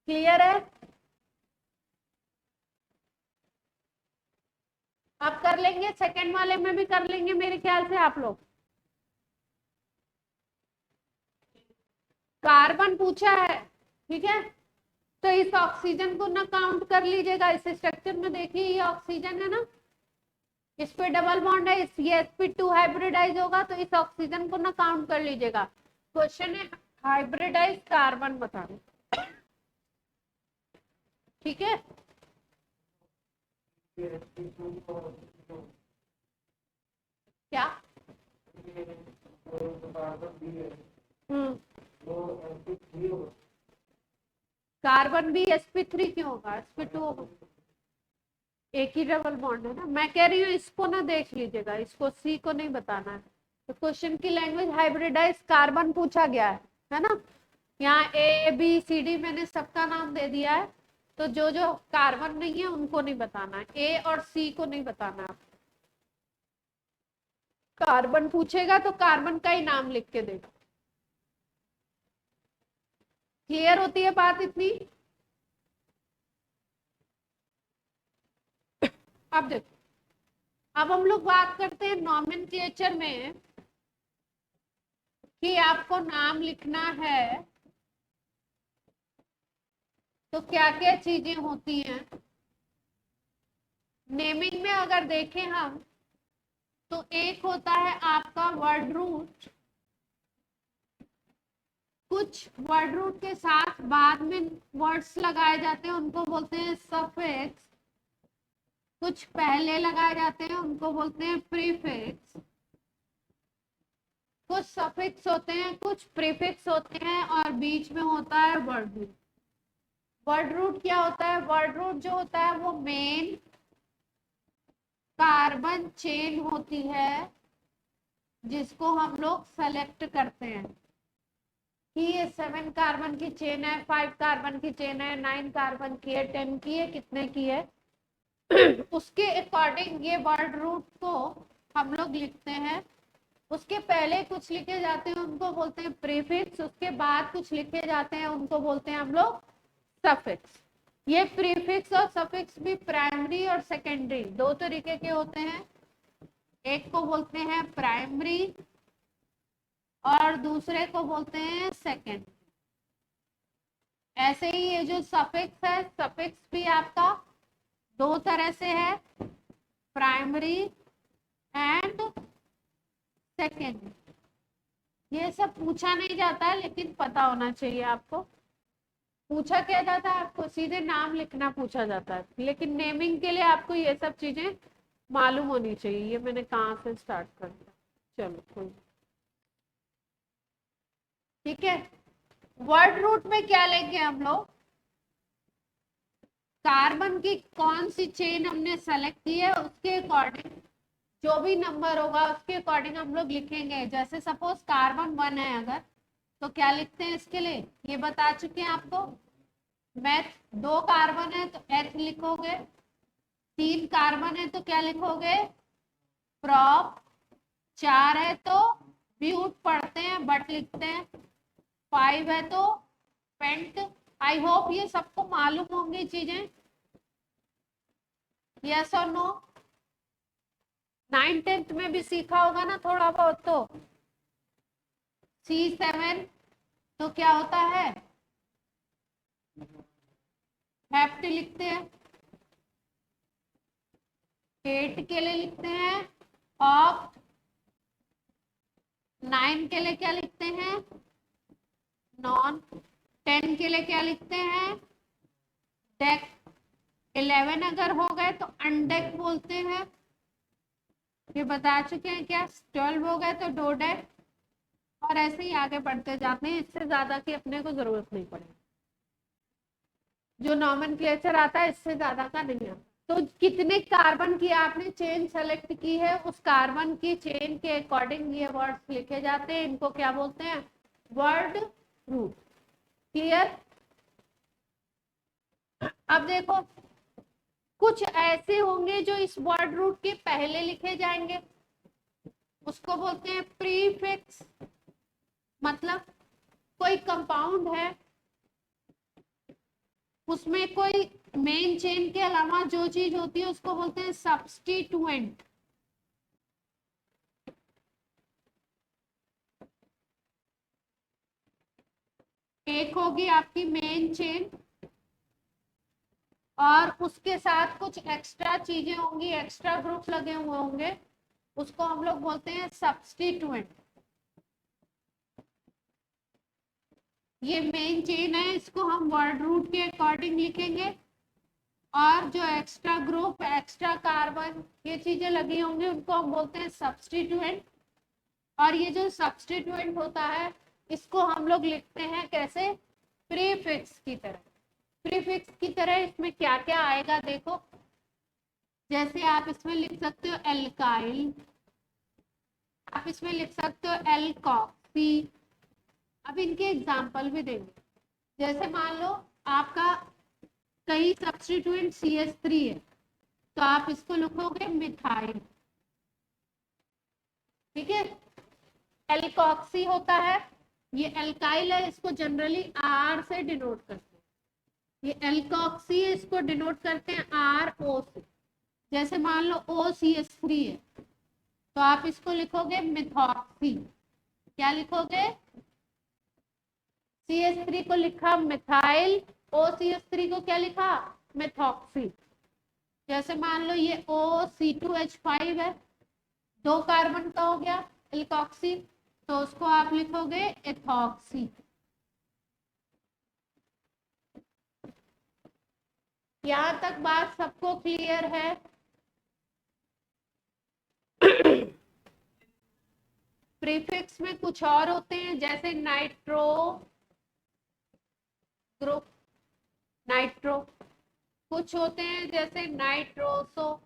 क्लियर है? अब कर लेंगे, सेकंड वाले में भी कर लेंगे मेरे ख्याल से आप लोग। कार्बन पूछा है, ठीक है, तो इस ऑक्सीजन को ना काउंट कर लीजिएगा। इस स्ट्रक्चर में देखिए ये ऑक्सीजन है ना, इस पे डबल बॉन्ड है, इस ये sp2 हाइब्रिडाइज होगा, तो इस ऑक्सीजन को ना काउंट कर लीजिएगा। क्वेश्चन है हाइब्रिडाइज कार्बन बताओ, ठीक है। क्या? कार्बन भी sp3 क्यों होगा, sp2 होगा, एक ही डबल बॉन्ड है ना। मैं कह रही हूँ इसको ना देख लीजिएगा, इसको सी को नहीं बताना है। तो क्वेश्चन की लैंग्वेज हाइब्रिडाइज कार्बन पूछा गया है ना। यहाँ ए बी सी डी मैंने सबका नाम दे दिया है, तो जो जो कार्बन नहीं है उनको नहीं बताना है, ए और सी को नहीं बताना है। कार्बन पूछेगा तो कार्बन का ही नाम लिख के देगा। क्लियर होती है बात इतनी? अब देखो, अब हम लोग बात करते हैं नॉमेनक्लेचर में कि आपको नाम लिखना है तो क्या क्या चीजें होती हैं। नेमिंग में अगर देखें हम तो एक होता है आपका वर्ड रूट, कुछ वर्ड रूट के साथ बाद में वर्ड्स लगाए जाते हैं उनको बोलते हैं सफिक्स, कुछ पहले लगाए जाते हैं उनको बोलते हैं प्रीफिक्स, कुछ सफिक्स होते हैं कुछ प्रीफिक्स होते हैं, और बीच में होता है वर्ड रूट। वर्ड रूट क्या होता है? वर्ड रूट जो होता है वो मेन कार्बन चेन होती है जिसको हम लोग सेलेक्ट करते हैं कि ये 7 कार्बन की चेन है, 5 कार्बन की चेन है, 9 कार्बन की है, 10 की है, कितने की है उसके अकॉर्डिंग ये वर्ड रूट को हम लोग लिखते हैं। उसके पहले कुछ लिखे जाते हैं उनको बोलते हैं प्रीफिक्स, उसके बाद कुछ लिखे जाते हैं उनको बोलते हैं हम लोग सफिक्स। ये प्रीफिक्स और सफिक्स भी प्राइमरी और सेकेंडरी दो तरीके के होते हैं, एक को बोलते हैं प्राइमरी और दूसरे को बोलते हैं सेकेंड। ऐसे ही ये जो सफिक्स है, सफिक्स भी आपका दो तरह से है, प्राइमरी एंड सेकेंड। ये सब पूछा नहीं जाता है लेकिन पता होना चाहिए आपको। पूछा क्या जाता है? आपको सीधे नाम लिखना पूछा जाता है, लेकिन नेमिंग के लिए आपको ये सब चीजें मालूम होनी चाहिए। ये मैंने कहाँ से स्टार्ट कर दिया, चलो कोई, ठीक है। वर्ड रूट में क्या लेंगे हम लोग? कार्बन की कौन सी चेन हमने सेलेक्ट की है उसके अकॉर्डिंग जो भी नंबर होगा उसके अकॉर्डिंग हम लोग लिखेंगे। जैसे सपोज कार्बन 1 है अगर, तो क्या लिखते हैं इसके लिए, ये बता चुके हैं आपको। मैथ, 2 कार्बन है तो एथ लिखोगे, 3 कार्बन है तो क्या लिखोगे, प्रॉप, 4 है तो ब्यूट पढ़ते हैं बट लिखते हैं, 5 है तो पेंट। आई होप ये सबको मालूम होंगी चीजें, यस और नो। 9th 10th में भी सीखा होगा ना थोड़ा बहुत। तो C7 तो क्या होता है, हेप्ट लिखते हैं। 8 के लिए लिखते हैं ऑक्ट, 9 के लिए क्या लिखते हैं, नॉन, 10 के लिए क्या लिखते हैं, डेक, 11 अगर हो गए तो अनडेक बोलते हैं, ये बता चुके हैं क्या, 12 हो गए तो डोडेक, और ऐसे ही आगे बढ़ते जाते हैं। इससे ज्यादा की अपने को जरूरत नहीं पड़ेगी, जो नॉमेनक्लेचर आता है इससे ज्यादा का नहीं आता। तो कितने कार्बन की आपने चेन सेलेक्ट की है उस कार्बन की चेन के अकॉर्डिंग ये वर्ड्स लिखे जाते हैं, इनको क्या बोलते हैं, वर्ड रूट। क्लियर? अब देखो, कुछ ऐसे होंगे जो इस वर्ड रूट के पहले लिखे जाएंगे, उसको बोलते हैं प्रीफिक्स। मतलब कोई कंपाउंड है उसमें कोई मेन चेन के अलावा जो चीज होती है उसको बोलते हैं सब्स्टिट्यूएंट। एक होगी आपकी मेन चेन, और उसके साथ कुछ एक्स्ट्रा चीजें होंगी, एक्स्ट्रा ग्रुप लगे हुए होंगे, उसको हम लोग बोलते हैं सब्स्टिट्यूएंट। ये मेन चेन है, इसको हम वर्ड रूट के अकॉर्डिंग लिखेंगे, और जो एक्स्ट्रा ग्रुप, एक्स्ट्रा कार्बन, ये चीजें लगी होंगी, उनको हम बोलते हैं सब्स्टिट्यूएंट। और ये जो सब्स्टिट्यूएंट होता है, इसको हम लोग लिखते हैं कैसे? प्रीफिक्स की तरह। प्रीफिक्स की तरह इसमें क्या क्या आएगा देखो, जैसे आप इसमें लिख सकते हो एल्काइल, आप इसमें लिख सकते हो एल्कॉक्सी। अब इनके एग्जाम्पल भी देंगे, जैसे मान लो आपका कहीं सब्स्टिट्यूएंट CH3 है, तो आप इसको लिखोगे मिथाइल, ठीक है। एल्कॉक्सी होता है, ये एल्काइल है, इसको जनरली R से डिनोट करते हैं। ये एल्कॉक्सी है, इसको डिनोट करते हैं RO से। जैसे मान लो OCH3 है, तो आप इसको लिखोगे मिथॉक्सी। क्या लिखोगे? CH3 को लिखा मिथाइल, OCH3 को क्या लिखा? मिथॉक्सी। जैसे मान लो ये OC2H5 है, 2 कार्बन का हो गया एल्कॉक्सी, तो उसको आप लिखोगे एथॉक्सी। यहां तक बात सबको क्लियर है? प्रीफिक्स में कुछ और होते हैं, जैसे नाइट्रो ग्रुप, नाइट्रो, कुछ होते हैं जैसे नाइट्रोसो,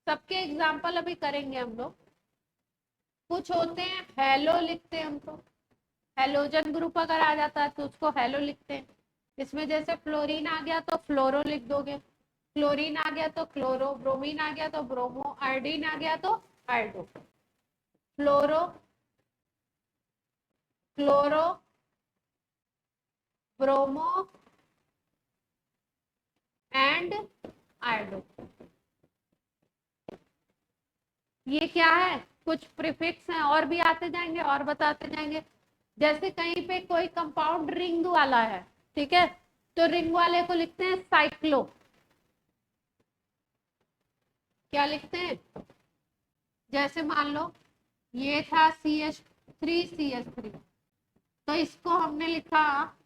सबके एग्जाम्पल अभी करेंगे हम लोग। कुछ होते हैं हेलो लिखते हैं हम, तो हेलोजन ग्रुप अगर आ जाता है तो उसको हेलो लिखते हैं। इसमें जैसे फ्लोरीन आ गया तो फ्लोरो लिख दोगे, क्लोरीन आ गया तो क्लोरो, ब्रोमीन आ गया तो ब्रोमो, आयोडीन आ गया तो iodo. Fluoro, chloro, bromo and iodo. ये क्या है? कुछ प्रीफिक्स हैं, और भी आते जाएंगे और बताते जाएंगे। जैसे कहीं पे कोई कंपाउंड रिंग वाला है, ठीक है, तो रिंग वाले को लिखते हैं साइक्लो। क्या लिखते हैं? जैसे मान लो ये था CH3CH3, तो इसको हमने लिखा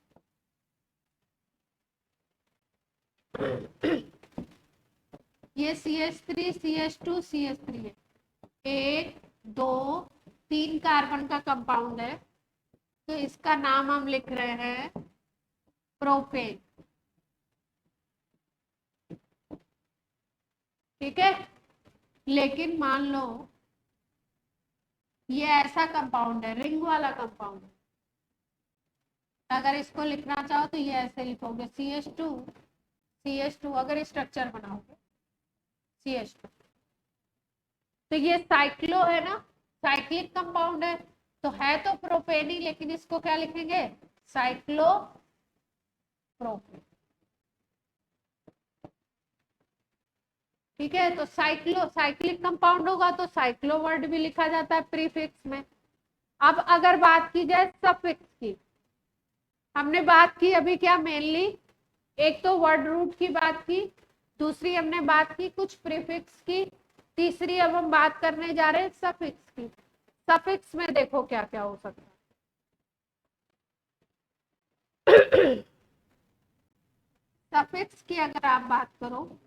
ये CH3CH2CH3 है, 1 2 3 कार्बन का कंपाउंड है, तो इसका नाम हम लिख रहे हैं प्रोपेन, ठीक है। लेकिन मान लो ये ऐसा कंपाउंड है, रिंग वाला कंपाउंड है, अगर इसको लिखना चाहो तो ये ऐसे लिखोगे CH2 अगर स्ट्रक्चर बनाओगे CH2, तो ये साइक्लो है ना, साइक्लिक कंपाउंड है तो प्रोपेन ही, लेकिन इसको क्या लिखेंगे? साइक्लो प्रोपेन, ठीक है। तो साइक्लिक कंपाउंड होगा तो साइक्लो वर्ड भी लिखा जाता है प्रीफिक्स में। अब अगर बात की जाए सफिक्स की, हमने बात की अभी क्या मेनली, एक तो वर्ड रूट की बात की, दूसरी हमने बात की कुछ प्रीफिक्स की, तीसरी अब हम बात करने जा रहे हैं सफिक्स की। सफिक्स में देखो क्या क्या हो सकता है। सफिक्स की अगर आप बात करो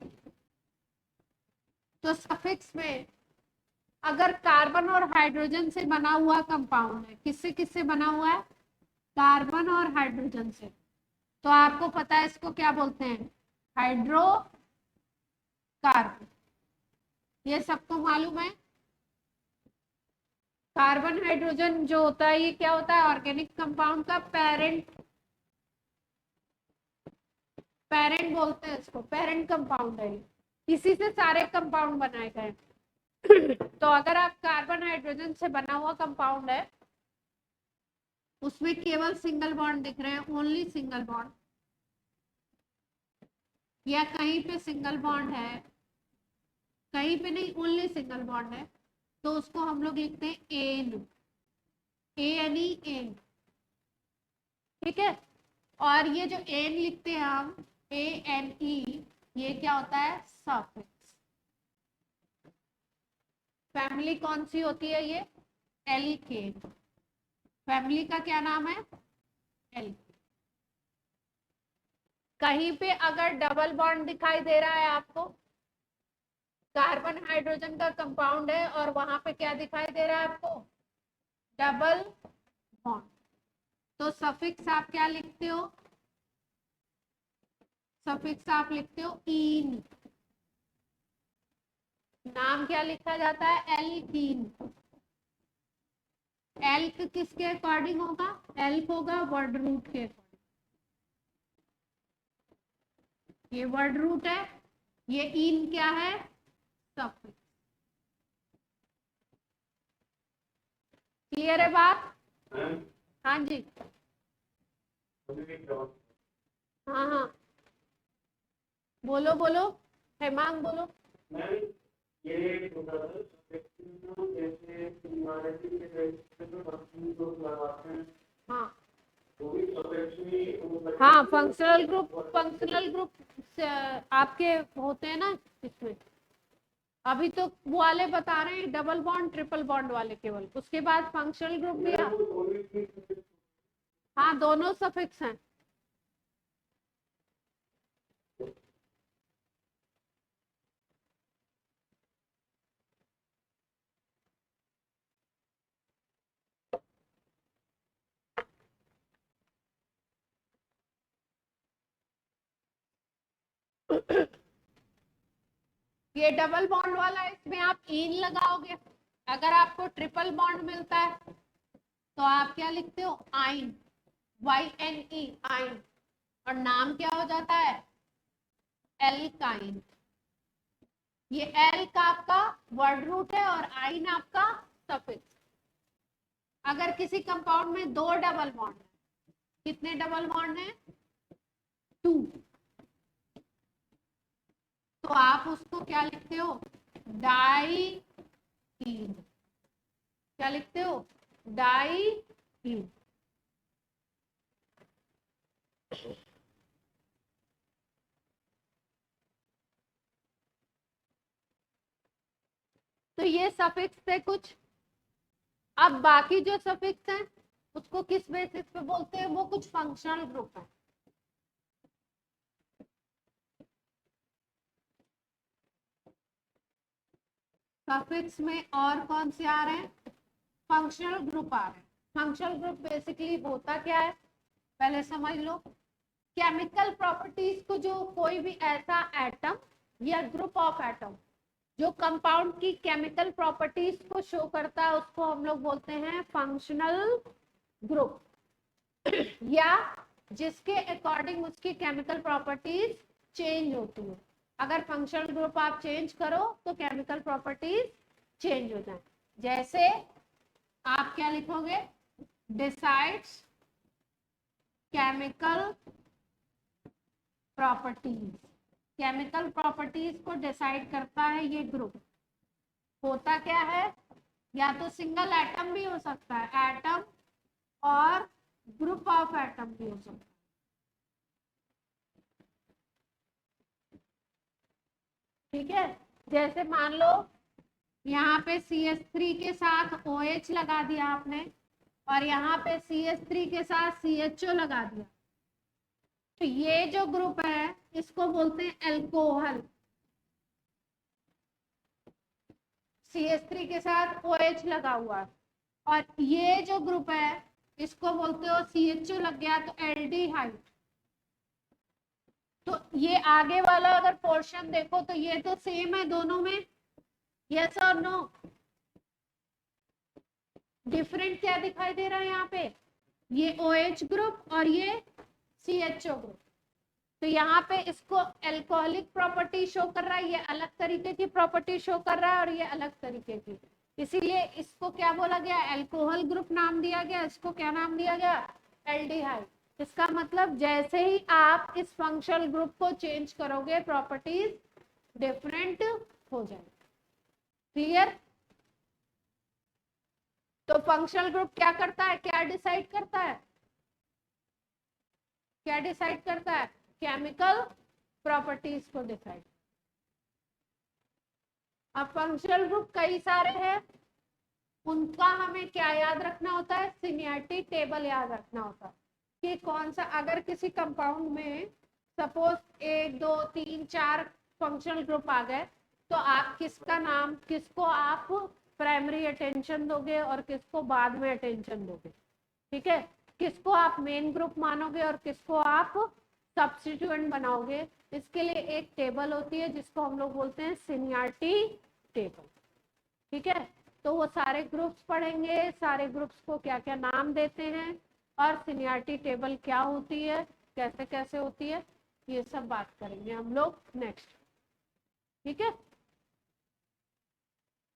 तो सफिक्स में अगर कार्बन और हाइड्रोजन से बना हुआ कंपाउंड है, किससे किससे बना हुआ है? कार्बन और हाइड्रोजन से, तो आपको पता है इसको क्या बोलते हैं? हाइड्रोकार्बन। ये सबको मालूम है। कार्बन हाइड्रोजन जो होता है, ये क्या होता है? ऑर्गेनिक कंपाउंड का पेरेंट, पेरेंट बोलते हैं इसको, पेरेंट कंपाउंड है। इसी से सारे कंपाउंड बनाए गए। तो अगर आप कार्बन हाइड्रोजन से बना हुआ कंपाउंड है, उसमें केवल सिंगल बॉन्ड दिख रहे हैं, ओनली सिंगल बॉन्ड, या कहीं पे सिंगल बॉन्ड है, कहीं पे नहीं, ओनली सिंगल बॉन्ड है, तो उसको हम लोग लिखते हैं एन, एन, ठीक है। और ये जो एन लिखते हैं हम, ANE, ये क्या होता है? सफिक्स। फैमिली कौन सी होती है? ये एल्केन। फैमिली का क्या नाम है? एल्केन। कहीं पे अगर डबल बॉन्ड दिखाई दे रहा है आपको, कार्बन हाइड्रोजन का कंपाउंड है और वहां पे क्या दिखाई दे रहा है आपको? डबल बॉन्ड, तो सफिक्स आप क्या लिखते हो? सफिक्स आप लिखते हो ईन। नाम क्या लिखा जाता है? एल्कीन। एल्क किसके अकॉर्डिंग होगा? एल्क होगा वर्ड रूट के अकॉर्डिंग। ये वर्ड रूट है, ये इन क्या है? सफिक्स। क्लियर है बात? हाँ जी, हाँ हाँ, बोलो बोलो, हेमांग बोलो। हाँ हाँ, फंक्शनल ग्रुप आपके होते हैं ना इसमें। अभी तो वो वाले बता रहे हैं डबल बॉन्ड ट्रिपल बॉन्ड वाले केवल, उसके बाद फंक्शनल ग्रुप भी। हाँ, दोनों सफिक्स हैं। ये डबल बॉन्ड वाला है, इसमें आप इन लगाओगे। अगर आपको ट्रिपल बॉन्ड मिलता है तो आप क्या लिखते हो? आइन। YNE, आइन। और नाम क्या हो जाता है? एल्काइन। ये एल का आपका वर्ड रूट है और आइन आपका सफिक्स। अगर किसी कंपाउंड में दो डबल बॉन्ड है, कितने डबल बॉन्ड है? 2, तो आप उसको क्या लिखते हो? डाई। क्या लिखते हो? डाई। तो ये सफिक्स थे कुछ। अब बाकी जो सफिक्स हैं उसको किस बेसिस पे बोलते हैं? वो कुछ फंक्शनल ग्रुप है। सफिक्स में और कौन से आ रहे हैं? फंक्शनल ग्रुप आ रहे हैं। फंक्शनल ग्रुप बेसिकली होता क्या है, पहले समझ लो। केमिकल प्रॉपर्टीज को, जो कोई भी ऐसा एटम या ग्रुप ऑफ एटम जो कंपाउंड की केमिकल प्रॉपर्टीज को शो करता है, उसको हम लोग बोलते हैं फंक्शनल ग्रुप। या जिसके अकॉर्डिंग उसकी केमिकल प्रॉपर्टीज चेंज होती है। अगर फंक्शनल ग्रुप आप चेंज करो तो केमिकल प्रॉपर्टीज चेंज हो जाए। जैसे आप क्या लिखोगे? Decides chemical properties. Chemical properties को डिसाइड करता है ये ग्रुप। होता क्या है? या तो सिंगल एटम भी हो सकता है, एटम, और ग्रुप ऑफ एटम भी हो सकता है। ठीक है, जैसे मान लो यहाँ पे CH3 के साथ OH लगा दिया आपने, और यहाँ पे CH3 के साथ CHO लगा दिया, तो ये जो ग्रुप है इसको बोलते हैं एल्कोहल। CH3 के साथ OH लगा हुआ है, और ये जो ग्रुप है इसको बोलते हो CHO लग गया तो एल्डिहाइड। तो ये आगे वाला अगर पोर्शन देखो तो ये तो सेम है दोनों में, यस और नो? डिफरेंट क्या दिखाई दे रहा है यहाँ पे? ये OH ग्रुप और ये CHO ग्रुप। तो यहाँ पे इसको एल्कोहलिक प्रॉपर्टी शो कर रहा है, ये अलग तरीके की प्रॉपर्टी शो कर रहा है, और ये अलग तरीके की। इसीलिए इसको क्या बोला गया? एल्कोहल ग्रुप नाम दिया गया। इसको क्या नाम दिया गया? एल्डिहाइड। इसका मतलब जैसे ही आप इस फंक्शनल ग्रुप को चेंज करोगे, प्रॉपर्टीज डिफरेंट हो जाएगी। क्लियर? तो फंक्शनल ग्रुप क्या करता है? क्या डिसाइड करता है? क्या डिसाइड करता है? केमिकल प्रॉपर्टीज को डिसाइड। अब फंक्शनल ग्रुप कई सारे हैं, उनका हमें क्या याद रखना होता है, सीनियरिटी टेबल याद रखना होता है कि कौन सा, अगर किसी कंपाउंड में सपोज 1 2 3 4 फंक्शनल ग्रुप आ गए तो आप किसका नाम, किसको आप प्राइमरी अटेंशन दोगे और किसको बाद में अटेंशन दोगे, ठीक है, किसको आप मेन ग्रुप मानोगे और किसको आप सब्स्टिट्यूएंट बनाओगे। इसके लिए एक टेबल होती है जिसको हम लोग बोलते हैं सीनियरिटी टेबल, ठीक है। तो वो सारे ग्रुप्स पढ़ेंगे, सारे ग्रुप्स को क्या क्या नाम देते हैं और सीनियरिटी टेबल क्या होती है, कैसे कैसे होती है, ये सब बात करेंगे हम लोग नेक्स्ट, ठीक है।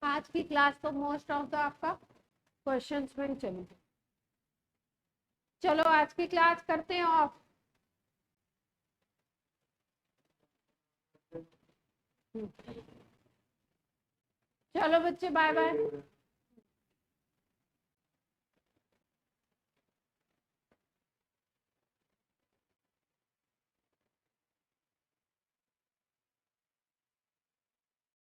आज की क्लास तो मोस्ट ऑफ द आपका क्वेश्चंस में चली गई। चलो आज की क्लास करते हैं ऑफ। चलो बच्चे, बाय बाय।